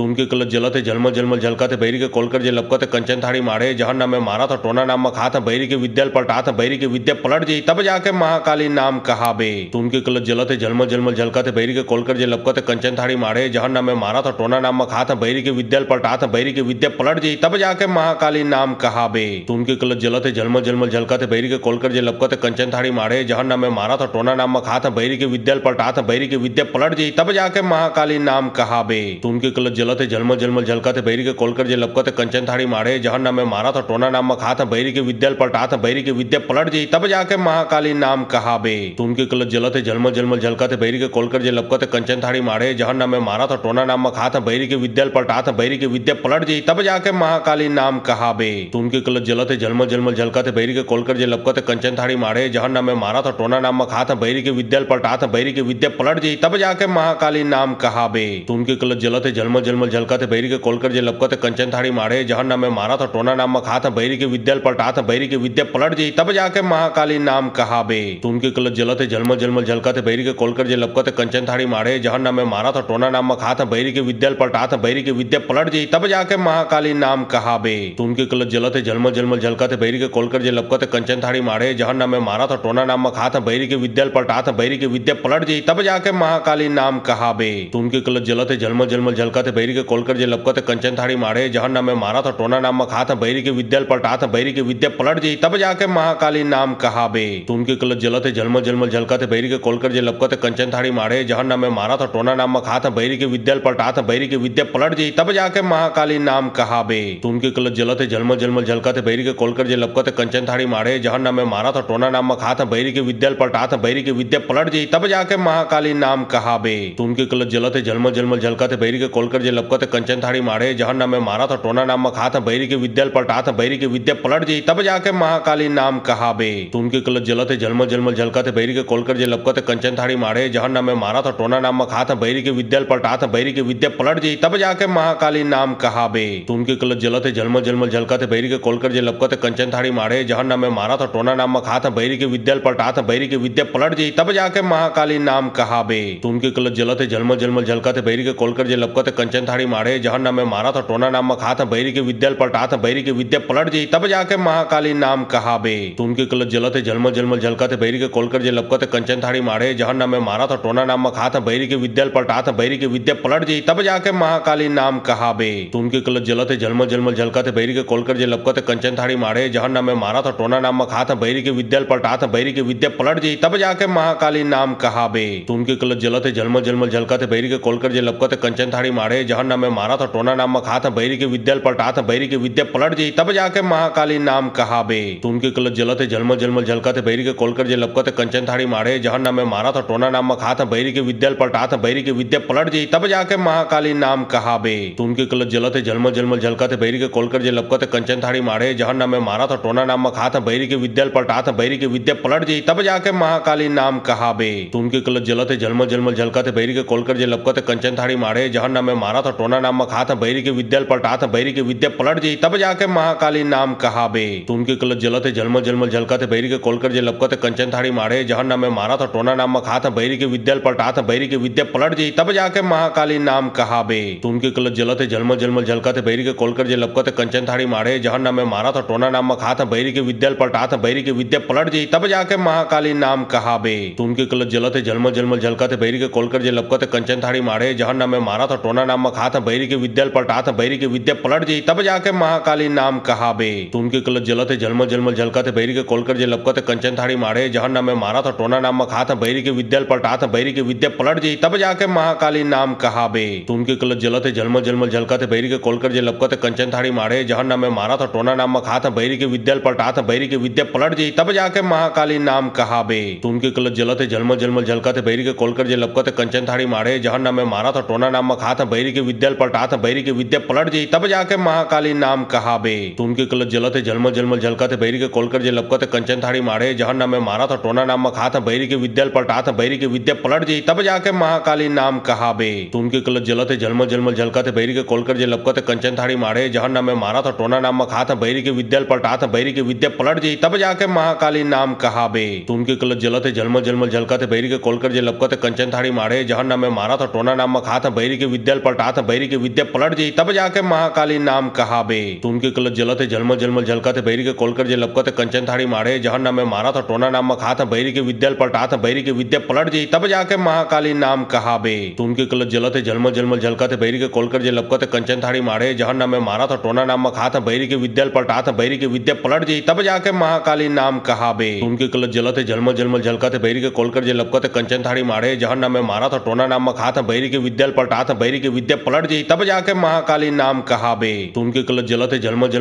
उनके कलत जलते झलमल झलमल झलकते बैरी के कोलकर जे लपकते कंचन थाड़ी मारे जहन्नम में मारा था टोना नाम खात बैरी के विद्या पलटात बैरी के विद्या पलट जी तब जाके महाकाली नाम कहाबे। उनके कलत जलते झलमल झलमल झलकते बैरी के कोलकर जे लपकते कंचन थाड़ी मारे जहन्नम में मारा था टोना नाम खात बैरी के विद्या पलटात बैरी के विद्या पलट जी तब जाके महाकाली नाम कहाबे। उनके कलत जलते झलमल झलमल झलकते बैरी के कोलकर जे लपकते कंचन थाड़ी मारे जहन्नम में मारा था टोना नाम खात बैरी के विद्या पलटात बैरी के विद्या पलट जी तब जाके महाकाली नाम कहाबे। उनके कलत जलते झलमल झलमल झलकते बैरी के कोलकर जे लपकते कंचन थाड़ी मारे जहन्नम में मारा था टोना नाम खात बैरी के विद्या पलटात बैरी के विद्या पलट जी तब जाके महाकाली नाम कहाबे। उनके कलत जलते झलमल झलमल झलकते बैरी के कोलकर जे लपकते कंचन थाड़ी मारे जहन्नम में मारा था टोना नाम खात बैरी के विद्या पलटात बैरी के विद्या पलट जी तब जाके महाकाली नाम कहाबे। उनके कलत जलते झलमल झलमल झलकते बैरी के कोलकर जे लपकते कंचन थाड़ी मारे जहन्नम में मारा था टोना नाम खात बैरी के विद्या पलटात बैरी के विद्या पलट जी तब जाके महाकाली नाम कहाबे। उनके कलत जलते झलमल झलमल झलकते बैरी के कोलकर जे लपकते कंचन थाड़ी मारे जहन्नम में मारा था टोना नाम खात बैरी के विद्या पलटात बैरी के विद्या पलट जी तब जाके महाकाली नाम कहाबे। उनके कलत जलते झलमल झलमल झलकते बैरी के कोलकर जे लपकते कंचन थाड़ी मारे जहन्नम में मारा था टोना नाम खात बैरी के विद्या पलटात बैरी के विद्या पलट जी तब जाके महाकाली नाम कहाबे। उनके कलत जलते झलमल झलमल झलकते बैरी के कोलकर जे लपकते कंचन थाड़ी मारे जहन्नम में मारा था टोना नाम खात बैरी के विद्या पलटात बैरी के विद्या पलट जी तब जाके महाकाली नाम कहाबे। उनके कलत जलते झलमल झलमल झलकते बैरी के कोलकर जे लपकते कंचन थाड़ी मारे जहन्नम में मारा था टोना नाम खात बैरी के विद्या पलटात बैरी के विद्या पलट जी तब जाके महाकाली नाम कहाबे। उनके कलत जलते झलमल झलमल झलकते बैरी के कोलकर जे लपकते कंचन थाड़ी मारे जहन्नम में मारा था टोना नाम खात बैरी के विद्या पलटात बैरी के विद्या पलट जी तब जाके महाकाली नाम कहाबे। उनके कलत जलते झलमल झलमल झलकते बैरी के कोलकर जे लपकते कंचन थाड़ी मारे जहन्नम में मारा था टोना नाम खात बैरी के विद्या पलटात बैरी के विद्या पलट जी तब जाके महाकाली नाम कहाबे। उनके कलत जलते झलमल झलमल झलकते बैरी के कोलकर जे लपकते कंचन थाड़ी मारे जहन्नम में मारा था टोना नाम खात बैरी के विद्या पलटात बैरी के विद्या पलट जी तब जाके महाकाली नाम कहाबे। उनके कलत जलते झलमल झलमल झलकते बैरी के कोलकर जे लपकते कंचन थाड़ी मारे जहन्नम में मारा था टोना नाम खात बैरी के विद्या पलटात बैरी के विद्या पलट जी तब जाके महाकाली नाम कहाबे। उनके कलत जलते झलमल झलमल झलकते बैरी के कोलकर जे लपकते कंचन थाड़ी मारे जहन्नम में मारा था टोना नाम खात बैरी के विद्या पलटात बैरी के विद्या पलट जी तब जाके महाकाली नाम कहाबे। उनके कलत जलते झलमल झलमल झलकते बैरी के कोलकर जे लपकते कंचन थाड़ी मारे जहन्नम में मारा था टोना नाम खात बैरी के विद्या पलटात बैरी के विद्या पलट जी तब जाके महाकाली नाम कहाबे। उनके कलत जलते झलमल झलमल झलकते बैरी के कोलकर जे लपकते कंचन थाड़ी मारे जहन्नम में मारा था टोना नाम खात बैरी के विद्या पलटात बैरी के विद्या पलट जी तब जाके महाकाली नाम कहाबे। उनके कलत जलते झलमल झलमल झलकते बैरी के कोलकर जे लपकते कंचन थाड़ी मारे जहन्नम में मारा था टोना नाम खात बैरी के विद्या पलटात बैरी के विद्या पलट जी तब जाके महाकाली नाम कहाबे। उनके कलत जलते झलमल झलमल झलकते बैरी के कोलकर जे लपकते कंचन थाड़ी मारे जहन्नम में मारा था टोना नाम खात बैरी के विद्या पलटात बैरी के विद्या पलट जी तब जाके महाकाली नाम कहाबे। उनके कलत जलते झलमल झलमल झलकते बैरी के कोलकर जे लपकते कंचन थाड़ी मारे जहन्नम में मारा था टोना नाम खात बैरी के विद्या पलटात बैरी के विद्या पलट जी तब जाके महाकाली नाम कहाबे। उनके कलत जलते झलमल झलमल झलकते बैरी के कोलकर जे लपकते कंचन थाड़ी मारे जहन्नम में मारा था टोना नाम खात बैरी के विद्या पलटात बैरी के विद्या पलट जी तब जाके महाकाली नाम कहाबे। उनके कलत जलते झलमल झलमल झलकते बैरी के कोलकर जे लपकते कंचन थाड़ी मारे जहन्नम में मारा था टोना नाम खात बैरी के विद्या पलटात बैरी के विद्या पलट जी तब जाके महाकाली नाम कहाबे। उनके कलत जलते झलमल झलमल झलकते बैरी के कोलकर जे लपकते कंचन थाड़ी मारे जहन्नम में मारा था टोना नाम खात बैरी के विद्या पलटात बैरी के विद्या पलट जी तब जाके महाकाली नाम कहाबे। तुन के कलत जलत झलमल झलमल झलकत बैरी के कोलकर जे लपकत कंचन थाड़ी मारे जहन्नम में मारा था टोना नाम मखा था बैरी के विद्याल पलटा था बैरी के विद्या पलट जी तब जाके महाकाली नाम कहाबे। तुन के कलत जलत झलमल झलमल झलकत बैरी के कोलकर जे लपकत कंचन थाड़ी मारे जहन्नम में मारा था टोना नाम मखा था बैरी के विद्याल पलटा था बैरी के विद्या पलट जी तब जाके महाकाली नाम कहाबे। तुन के कलत जलत झलमल झलमल झलकत बैरी के कोलकर जे लपकत कंचन थाड़ी मारे जहन्नम में मारा था टोना नाम मखा था बैरी के विद्याल पलटा था बैरी के विद्या पलट जी तब जाके महाकाली नाम कहाबे। तुन के कलत जलत झलमल झलमल झलकत बैरी के कोलकर जे लपकत कंचन थाड़ी मारे जहन्नम में मारा था टोना नाम मखा था बैरी के विद्याल पलटा था बैरी के विद्या पलट जी तब जाके महाकाली नाम कहाबे। तुन के कलत जलत झलमल झलमल झलकत बैरी के कोलकर जे लपकत कंचन थाड़ी मारे जहन्नम में मारा था टोना नाम मखा था बैरी के विद्याल पलटा था बैरी के विद्या पलट जी तब जाके महाकाली नाम कहाबे। तुन के कलत जलत झलमल झलमल झलकत बैरी के कोलकर जे लपकत कंचन थाड़ी मारे जहन्नम में मारा था टोना नाम मखा था बैरी के विद्याल पलटा था बैरी के विद्या पलट जी तब जाके महाकाली नाम कहाबे। तुन के कलत जलत झलमल झलमल झलकत बैरी के कोलकर जे लपकत कंचन थाड़ी मारे जहन्नम में मारा था टोना नाम मखा था बैरी के विद्याल पलटा था बैरी के विद्या पलट जी तब जाके महाकाली नाम कहाबे। तुन के कलत जलत झलमल झलमल झलकत बैरी के कोलकर जे लपकत कंचन थाड़ी मारे जहन्नम में मारा था टोना नाम मखा था बैरी के विद्याल पलटा था बैरी के विद्या पलट जी तब जाके महाकाली नाम कहाबे। तुन के कलत जलत झलमल झलमल झलकत बैरी के कोलकर जे लपकत कंचन थाड़ी मारे जहन्नम में मारा था टोना नाम मखा था बैरी के विद्याल पलटा था बैरी के विद्या पलट जी तब जाके महाकाली नाम कहाबे। तुन के कलत जलत झलमल झलमल झलकत बैरी के कोलकर जे लपकत कंचन थाड़ी मारे जहन्नम में मारा था टोना नाम मखा था बैरी के विद्याल पलटा था बैरी के विद्या पलट जी तब जाके महाकाली नाम कहाबे। तुन के कलत जलत झलमल झलमल झलकत बैरी के कोलकर जे लपकत कंचन थाड़ी मारे जहन्नम में मारा था टोना नाम मखा था बैरी के विद्याल पलटा था बैरी के विद्या पलट जी तब जाके महाकाली नाम कहाबे। तुन के कलत जलत झलमल झलमल झलकत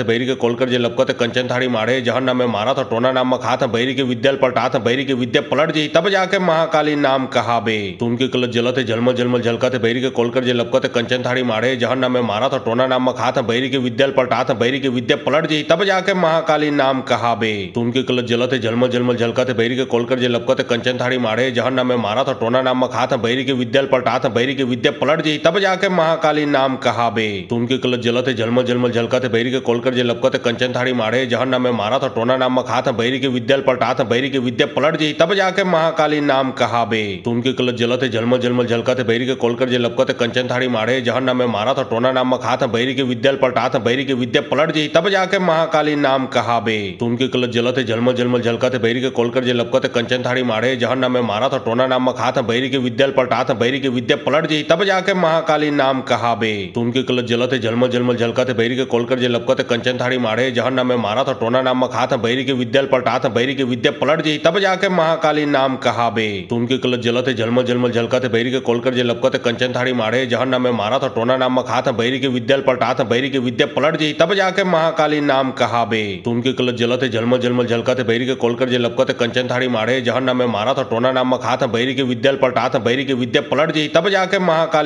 बैरी के कोलकर जे लपकत कंचन थाड़ी मारे जहन्नम में मारा था टोना नाम मखा था बैरी के विद्याल पलटा था बैरी के विद्या पलट जी तब जाके महाकाली नाम कहाबे। तुन के कलत जलत झलमल झलमल झलकत बैरी के कोलकर जे लपकत कंचन थाड़ी मारे जहन्नम में मारा था टोना नाम मखा था बैरी के विद्याल पलटा था बैरी के विद्या पलट जी तब जाके महाकाली नाम कहाबे। तुन के कलत जलत झलमल झलमल झलकत बैरी के कोलकर जे लपकत कंचन थाड़ी मारे जहन्नम में मारा था टोना नाम मखा था बैरी के विद्याल पलटा था बैरी के विद्या पलट जी तब जाके महाकाली नाम कहाबे। तुन के कलत जलत झलमल झलमल झलकत बैरी के कोलकर जे लपकत कंचन थाड़ी मारे जहन्नम में मारा था टोना नाम मखा था बैरी के विद्याल पलटा था बैरी के विद्या पलट जी तब जाके महाकाली नाम कहाबे। तुन के कलत जलत झलमल झलमल झलकत बैरी के कोलकर जे लपकत कंचन थाड़ी मारे जहन्नम में मारा था टोना नाम मखा था बैरी के विद्याल पलटा था बैरी के विद्या पलट जी तब जाके महाकाली नाम कहाबे। तुन के कलत जलत झलमल झलमल झलकत बैरी के कोलकर जे लपकत कंचन थाड़ी मारे जहन्नम में मारा था टोना नाम मखा था बैरी के विद्याल पलटा था बैरी के विद्या पलट जी तब जाके महाकाली नाम कहाबे। तुन के कलत जलत झलमल झलमल झलकत बैरी के कोलकर जे लपकत कंचन थाड़ी मारे जहन्नम में मारा था टोना नाम मखा था बैरी के विद्याल पलटा था बैरी के विद्या पलट जी तब जाके महाकाली नाम कहाबे। तुन के कलत जलत झलमल झलमल झलकत बैरी के कोलकर जे लपकत कंचन थाड़ी मारे जहन्नम में मारा था टोना नाम मखा था बैरी के विद्याल पलटा था बैरी के विद्या पलट जी तब जाके महाकाली नाम कहाबे। तुन के कलत जलत झलमल झलमल झलकत बैरी के कोलकर जे लपकत कंचन थाड़ी मारे जहन्नम में मारा था टोना नाम मखा था बैरी के विद्याल पलटा था बैरी के विद्या पलट जी तब जाके महाकाली नाम कहाबे। तुन के कलत जलत झलमल झलमल झलकत बैरी के कोलकर जे लपकत कंचन थाड़ी मारे जहन्नम में मारा था टोना नाम मखा था बैरी के विद्याल पलटा था बैरी के विद्या पलट जी तब जाके महाकाली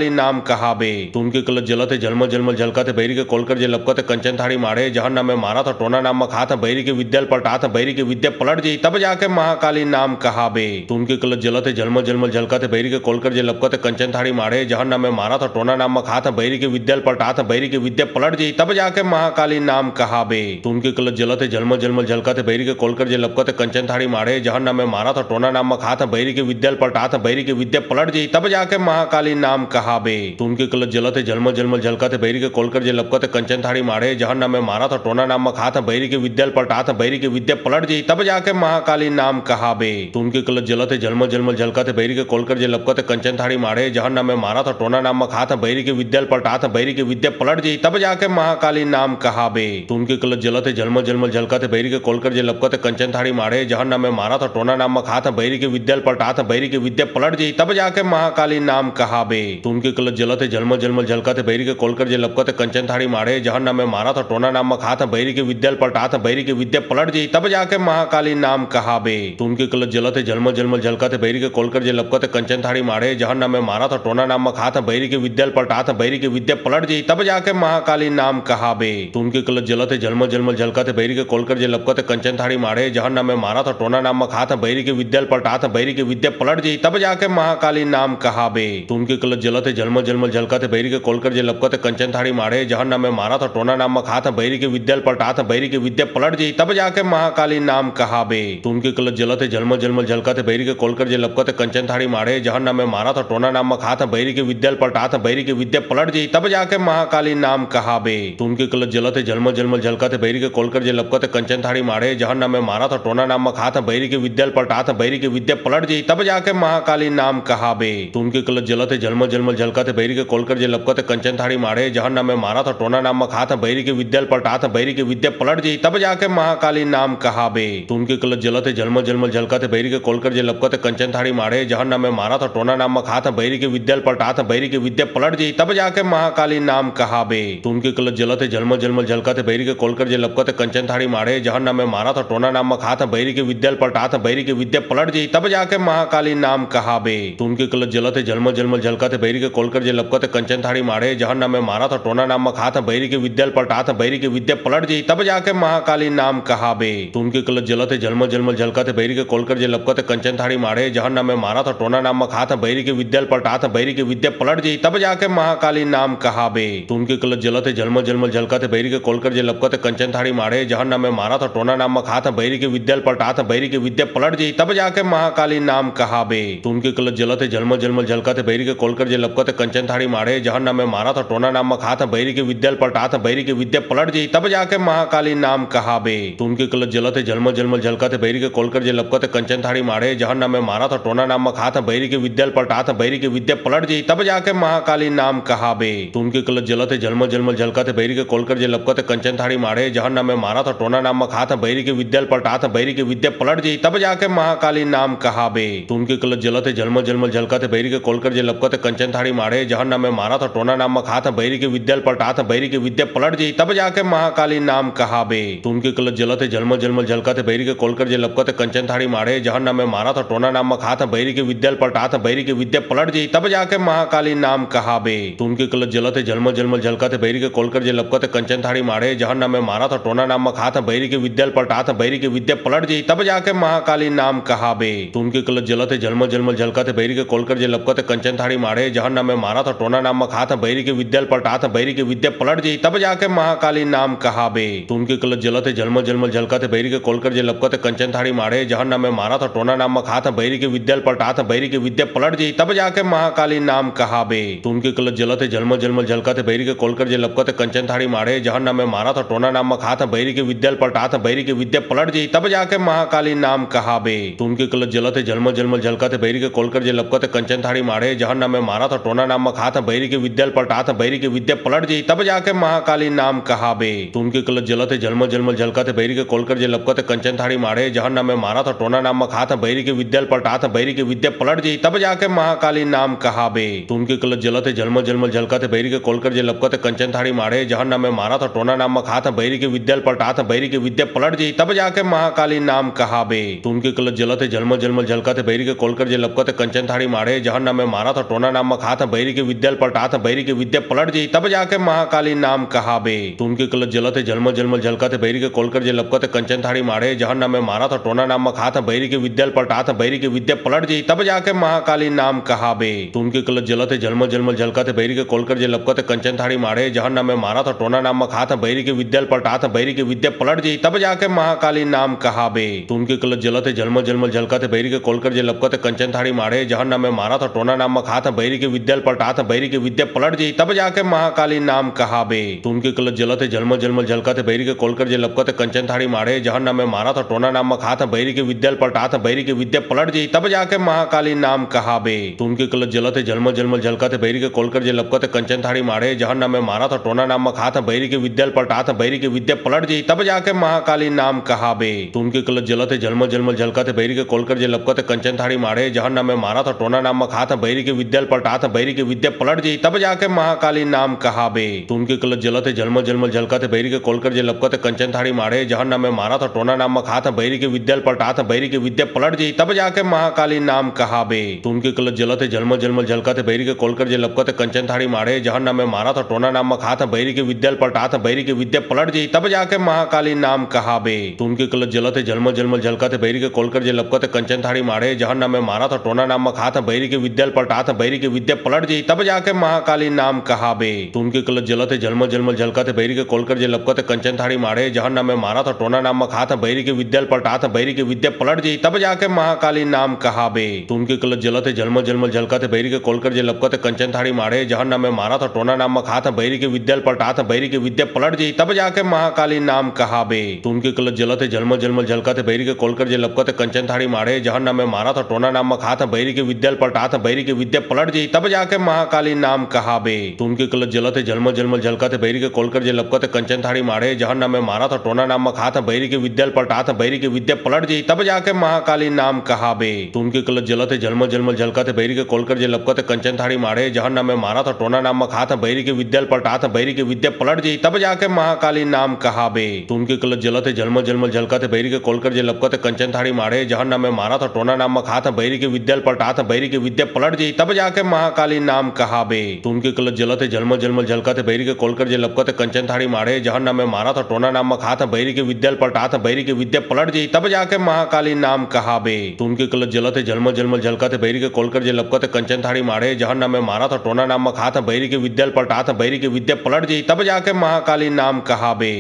नाम कहाबे। तुन के कलत जलत झलमल झलमल झलकत बैरी के कोलकर जे लपकत कंचन थाड़ी मारे जहन्नम में मारा था टोना नाम मखा था बैरी के विद्याल पलटा था बैरी के विद्या पलट जी तब जाके महाकाली नाम कहाबे। तुन के कलत जलत झलमल झलमल झलकत बैरी के कोलकर जे लपकत कंचन थाड़ी मारे जहन्नम में मारा था टोना नाम मखा था बैरी के विद्याल पलटा था बैरी के विद्या पलट जी तब जाके महाकाली नाम कहाबे। तुन के कलत जलत झलमल झलमल झलकत बैरी के कोलकर जे लपकत कंचन थाड़ी मारे जहन्नम में मारा था टोना नाम मखा था बैरी के विद्याल पलटा था बैरी के विद्या पलट जी तब जाके महाकाली नाम कहाबे। तुन के कलत जलत झलमल झलमल झलकत बैरी के कोलकर जे लपकत कंचन थाड़ी मारे जहन्नम में मारा था टोना नाम मखा था बैरी के विद्याल पलटा था बैरी के विद्या पलट जी तब जाके महाकाली नाम कहाबे। तुन के कलत जलत झलमल झलमल झलकत बैरी के कोलकर जे लपकत कंचन थाड़ी मारे जहन्नम में मारा था टोना नाम मखा था बैरी के विद्याल पलटा था बैरी के विद्या पलट जी तब जाके महाकाली नाम कहाबे। तुन के कलत जलत झलमल झलमल झलकत बैरी के कोलकर जे लपकत कंचन थाड़ी मारे जहन्नम में मारा था टोना नाम मखा था बैरी के विद्याल पलटा था बैरी के विद्या पलट जी तब जाके महाकाली नाम कहाबे। तुन के कलत जलत झलमल झलमल झलकत बैरी के कोलकर जे लपकत कंचन थाड़ी मारे जहन्नम में मारा था टोना नाम मखा था बैरी के विद्याल पलटा था बैरी के विद्या पलट जी तब जाके महाकाली नाम कहाबे। तुन के कलत जलत झलमल झलमल झलकत बैरी के कोलकर जे लपकत कंचन थाड़ी मारे जहन्नम में मारा था टोना नाम मखा था बैरी के विद्याल पलटा था बैरी के विद्या पलट जी तब जाके महाकाली नाम कहाबे। तुन के कलत जलत झलमल झलमल झलकत बैरी के कोलकर जे लपकत कंचन थाड़ी मारे जहन्नम में मारा था टोना नाम मखा था बैरी के विद्याल पलटा था बैरी के विद्या पलट जी तब जाके महाकाली नाम कहाबे। तुन के कलत जलत झलमल झलमल झलकत बैरी के कोलकर जे लपकत कंचन थाड़ी मारे जहन्नम में मारा था टोना नाम मखा था बैरी के विद्याल पलटा था बैरी के विद्या पलट जी तब जाके महाकाली नाम कहाबे। तुनके कलत जलते झलमल झलमल झलकाते बैरी के कोलकर जे लपकते कंचन थाड़ी मारे जहन्नम में मारा था टोना नाम खात बैरी के विद्या पलटात बैरी के विद्या पलट जी तब जाके महाकाली नाम कहाबे। तुनके कलत जलते झलमल झलमल झलकाते बैरी के कोलकर जे लपकते कंचन थाड़ी मारे जहन्नम में मारा था टोना नाम खात बैरी के विद्या पलटात बैरी के विद्या पलट जी तब जाके महाकाली नाम कहाबे। तुनके कलत जलते झलमल झलमल झलकाते बैरी के कोलकर जे लपकते कंचन थाड़ी मारे जहन्नम में मारा था टोना नाम खात बैरी के विद्या पलटात बैरी के विद्या पलट जी तब जाके महाकाली नाम कहाबे। तुनके कलत जलते झलमल झलमल झलकाते बैरी के कोलकर जे लपकते कंचन थाड़ी मारे जहन्नम में मारा था टोना नाम खात बैरी के विद्या पलटात बैरी के विद्या पलट जी तब जाके महाकाली नाम कहाबे। तुनके कलत जलते झलमल झलमल झलकाते बैरी के कोलकर जे लपकते कंचन थाड़ी मारे जहन्नम में मारा था टोना नाम खात बैरी के विद्या पलटात बैरी के विद्या पलट जी तब जाके महाकाली नाम कहाबे। तुनके कलत जलते झलमल झलमल झलकाते बैरी के कोलकर जे लपकते कंचन थाड़ी मारे जहन्नम में मारा था टोना नाम खात बैरी के विद्या पलटात बैरी के विद्या पलट जी तब जाके महाकाली नाम कहाबे। तुनके कलत जलते झलमल झलमल झलकाते बैरी के कोलकर जे लपकते कंचन थाड़ी मारे जहन्नम में मारा था टोना नाम खात बैरी के विद्या पलटात बैरी के विद्या पलट जी तब जाके महाकाली नाम कहाबे। तुनके कलत जलते झलमल झलमल झलकाते बैरी के कोलकर जे लपकते कंचन थाड़ी मारे जहन्नम में मारा था टोना नाम खात बैरी के विद्या पलटात बैरी के विद्या पलट जी तब जाके महाकाली नाम कहाबे। तुनके कलत जलते झलमल झलमल झलकाते बैरी के कोलकर जे लपकते कंचन थाड़ी मारे जहन्नम में मारा था टोना नाम खात बैरी के विद्या पलटात बैरी के विद्या पलट जी तब जाके महाकाली नाम कहाबे। तुनके कलत जलते झलमल झलमल झलकाते बैरी के कोलकर जे लपकते कंचन थाड़ी मारे जहन्नम में मारा था टोना नाम खात बैरी के विद्या पलटात बैरी के विद्या पलट जी तब जाके महाकाली नाम कहाबे। तुनके कलत जलते झलमल झलमल झलकाते बैरी के कोलकर जे लपकते कंचन थाड़ी मारे जहन्नम में मारा था टोना नाम खात बैरी के विद्या पलटात बैरी के विद्या पलट जी तब जाके महाकाली नाम कहाबे। तुनके कलत जलते झलमल झलमल झलकाते बैरी के कोलकर जे लपकते कंचन थाड़ी मारे जहन्नम में मारा था टोना नाम खात बैरी के विद्या पलटात बैरी के विद्या पलट जी तब जाके महाकाली नाम कहाबे। तुनके कलत जलते झलमल झलमल झलकाते बैरी के कोलकर जे लपकते कंचन थाड़ी मारे जहन्नम में मारा था टोना नाम खात बैरी के विद्या पलटात बैरी के विद्या पलट जी तब जाके महाकाली नाम कहाबे। तुनके कलत जलते झलमल झलमल झलकाते बैरी के कोलकर जे लपकते कंचन थाड़ी मारे जहन्नम में मारा था टोना नाम खात बैरी के विद्या पलटात बैरी के विद्या पलट जी तब जाके महाकाली नाम कहाबे। तुनके कलत जलते झलमल झलमल झलकाते बैरी के कोलकर जे लपकते कंचन थाड़ी मारे जहन्नम में मारा था टोना नाम खात बैरी के विद्या पलटात बैरी के विद्या पलट जी तब जाके महाकाली नाम कहाबे। तुनके कलत जलते झलमल झलमल झलकाते बैरी के कोलकर जे लपकते कंचन थाड़ी मारे जहन्नम में मारा था टोना नाम खात बैरी के विद्या पलटात बैरी के विद्या पलट जी तब जाके महाकाली नाम कहाबे। तुनके कलत जलते झलमल झलमल झलकाते बैरी के कोलकर जे लपकते कंचन थाड़ी मारे जहन्नम में मारा था टोना नाम खात बैरी के विद्या पलटात बैरी के विद्या पलट जी तब जाके महाकाली नाम कहाबे। तुनके कलत जलते झलमल झलमल झलकाते बैरी के कोलकर जे लपकते कंचन थाड़ी मारे जहन्नम में मारा था टोना नाम खात बैरी के विद्या पलटात बैरी के विद्या पलट जी तब जाके महाकाली नाम कहाबे। तुनके कलत जलते झलमल झलमल झलकाते बैरी के कोलकर जे लपकते कंचन थाड़ी मारे जहन्नम में मारा था टोना नाम खात बैरी के विद्या पलटात बैरी के विद्या पलट जी तब जाके महाकाली नाम कहाबे। तुनके कलत जलते झलमल झलमल झलकाते बैरी के कोलकर जे लपकते कंचन थाड़ी मारे जहन्नम में मारा था टोना नाम खात बैरी के विद्या पलटात बैरी के विद्या पलट जी तब जाके महाकाली नाम कहाबे। तुनके कलत जलते झलमल झलमल झलकाते बैरी के कोलकर जे लपकते कंचन थाड़ी मारे जहन्नम में मारा था टोना नाम खात बैरी के विद्या पलटात बैरी के विद्या पलट जी तब जाके महाकाली नाम कहाबे। तुनके कलत जलते झलमल झलमल झलकाते बैरी के कोलकर जे लपकते कंचन थाड़ी मारे जहन्नम में मारा था टोना नाम खात बैरी के विद्या पलटात बैरी के विद्या पलट जी तब जाके महाकाली नाम कहाबे। तुनके कलत जलते झलमल झलमल झलकाते बैरी के कोलकर जे लपकते कंचन थाड़ी मारे जहन्नम में मारा था टोना नाम खात बैरी के विद्या पलटात बैरी के विद्या पलट जी तब जाके महाकाली नाम कहाबे। तुनके कलत जलते झलमल झलमल झलकाते बैरी के कोलकर जे लपकते कंचन थाड़ी मारे जहन्नम में मारा था टोना नाम खात बैरी के विद्या पलटात बैरी के विद्या पलट जी तब जाके महाकाली नाम कहाबे। तुनके कलत जलते झलमल झलमल झलकाते बैरी के कोलकर जे लपकते कंचन थाड़ी मारे जहन्नम में मारा था टोना नाम खात बैरी के विद्या पलटात बैरी के विद्या पलट जी तब जाके महाकाली नाम कहाबे। तुनके कलत जलते झलमल झलमल झलकाते बैरी के कोलकर जे लपकते कंचन थाड़ी मारे जहन्नम में मारा था टोना नाम खात बैरी के विद्या पलटात बैरी के विद्या पलट जी तब जाके महाकाली नाम कहाबे। तुनके कलत जलते झलमल झलमल झलकाते बैरी के कोलकर जे लपकते कंचन थाड़ी मारे जहन्नम में मारा था टोना नाम खात बैरी के विद्या पलटात बैरी के विद्या पलट जी तब जाके महाकाली नाम कहाबे। तुनके कलत जलते झलमल झलमल झलकाते बैरी के कोलकर जे लपकते कंचन थाड़ी मारे जहन्नम में मारा था टोना नाम खात बैरी के विद्या पलटात बैरी के विद्या पलट जी तब जाके महाकाली नाम कहाबे। तुनके कलत जलते झलमल झलमल झलकाते बैरी के कोलकर जे लपकते कंचन थाड़ी मारे जहन्नम में मारा था टोना नाम खात बैरी के विद्या पलटात बैरी के विद्या पलट जी तब जाके महाकाली नाम कहाबे। तुनके कलत जलते झलमल झलमल झलकाते बैरी के कोलकर जे लपकते कंचन थाड़ी मारे जहन्नम में मारा था टोना नाम खात बैरी के विद्या पलटात बैरी के विद्या पलट जी तब जाके महाकाली नाम कहाबे। तुनके कलत जलते झलमल झलमल झलकाते बैरी के कोलकर जे लपकते कंचन कंचन थाड़ी माढ़े जहन्नम में मारा था टोना नाम खात बैरी के विद्या पलटा था बैरी के विद्या पलट जी तब जाके महाकाली नाम कहाबे। तुम के कलत जलत झलमल झलमल झलकत बैरी के कोलकर जे लपकत कंचन थाड़ी माढ़े जहन्नम में मारा था टोना नाम खात बैरी के विद्या पलटा था बैरी के विद्या पलट जी तब जाके महाकाली नाम कहाबे। तुम के कलत जलत झलमल झलमल झलकत बैरी के कोलकर जे लपकत कंचन थाड़ी माढ़े जहन्नम में मारा था टोना नाम खात बैरी के विद्या पलटा था बैरी के विद्या पलट जी तब जाके महाकाली नाम कहाबे। तुम के कलत जलत झलमल झलमल झलकत बैरी के कोलकर जे लपकत कंचन थाड़ी माढ़े जहन्नम में मारा था टोना नाम खात बैरी के विद्या पलटा था बैरी के विद्या पलट जी तब जाके महाकाली नाम कहाबे। तुम के कलत जलत झलमल झलमल झलकत बैरी के कोलकर जे लपकत कंचन थाड़ी माढ़े जहन्नम में मारा था टोना नाम खात बैरी के विद्या पलटा था बैरी के विद्या पलट जी तब जाके महाकाली नाम कहाबे। तुम के कलत जलत झलमल झलमल झलकत बैरी के कोलकर जे लपकत कंचन थाड़ी माढ़े जहन्नम में मारा था टोना नाम खात बैरी के विद्या पलटा था बैरी के विद्या पलट जी तब जाके महाकाली नाम कहाबे। तुम के कलत जलत झलमल झलमल झलकत बैरी के कोलकर जे लपकत कंचन थाड़ी माढ़े जहन्नम में मारा था टोना नाम खात बैरी के विद्या पलटा था बैरी के विद्या पलट जी तब जाके महाकाली नाम कहाबे।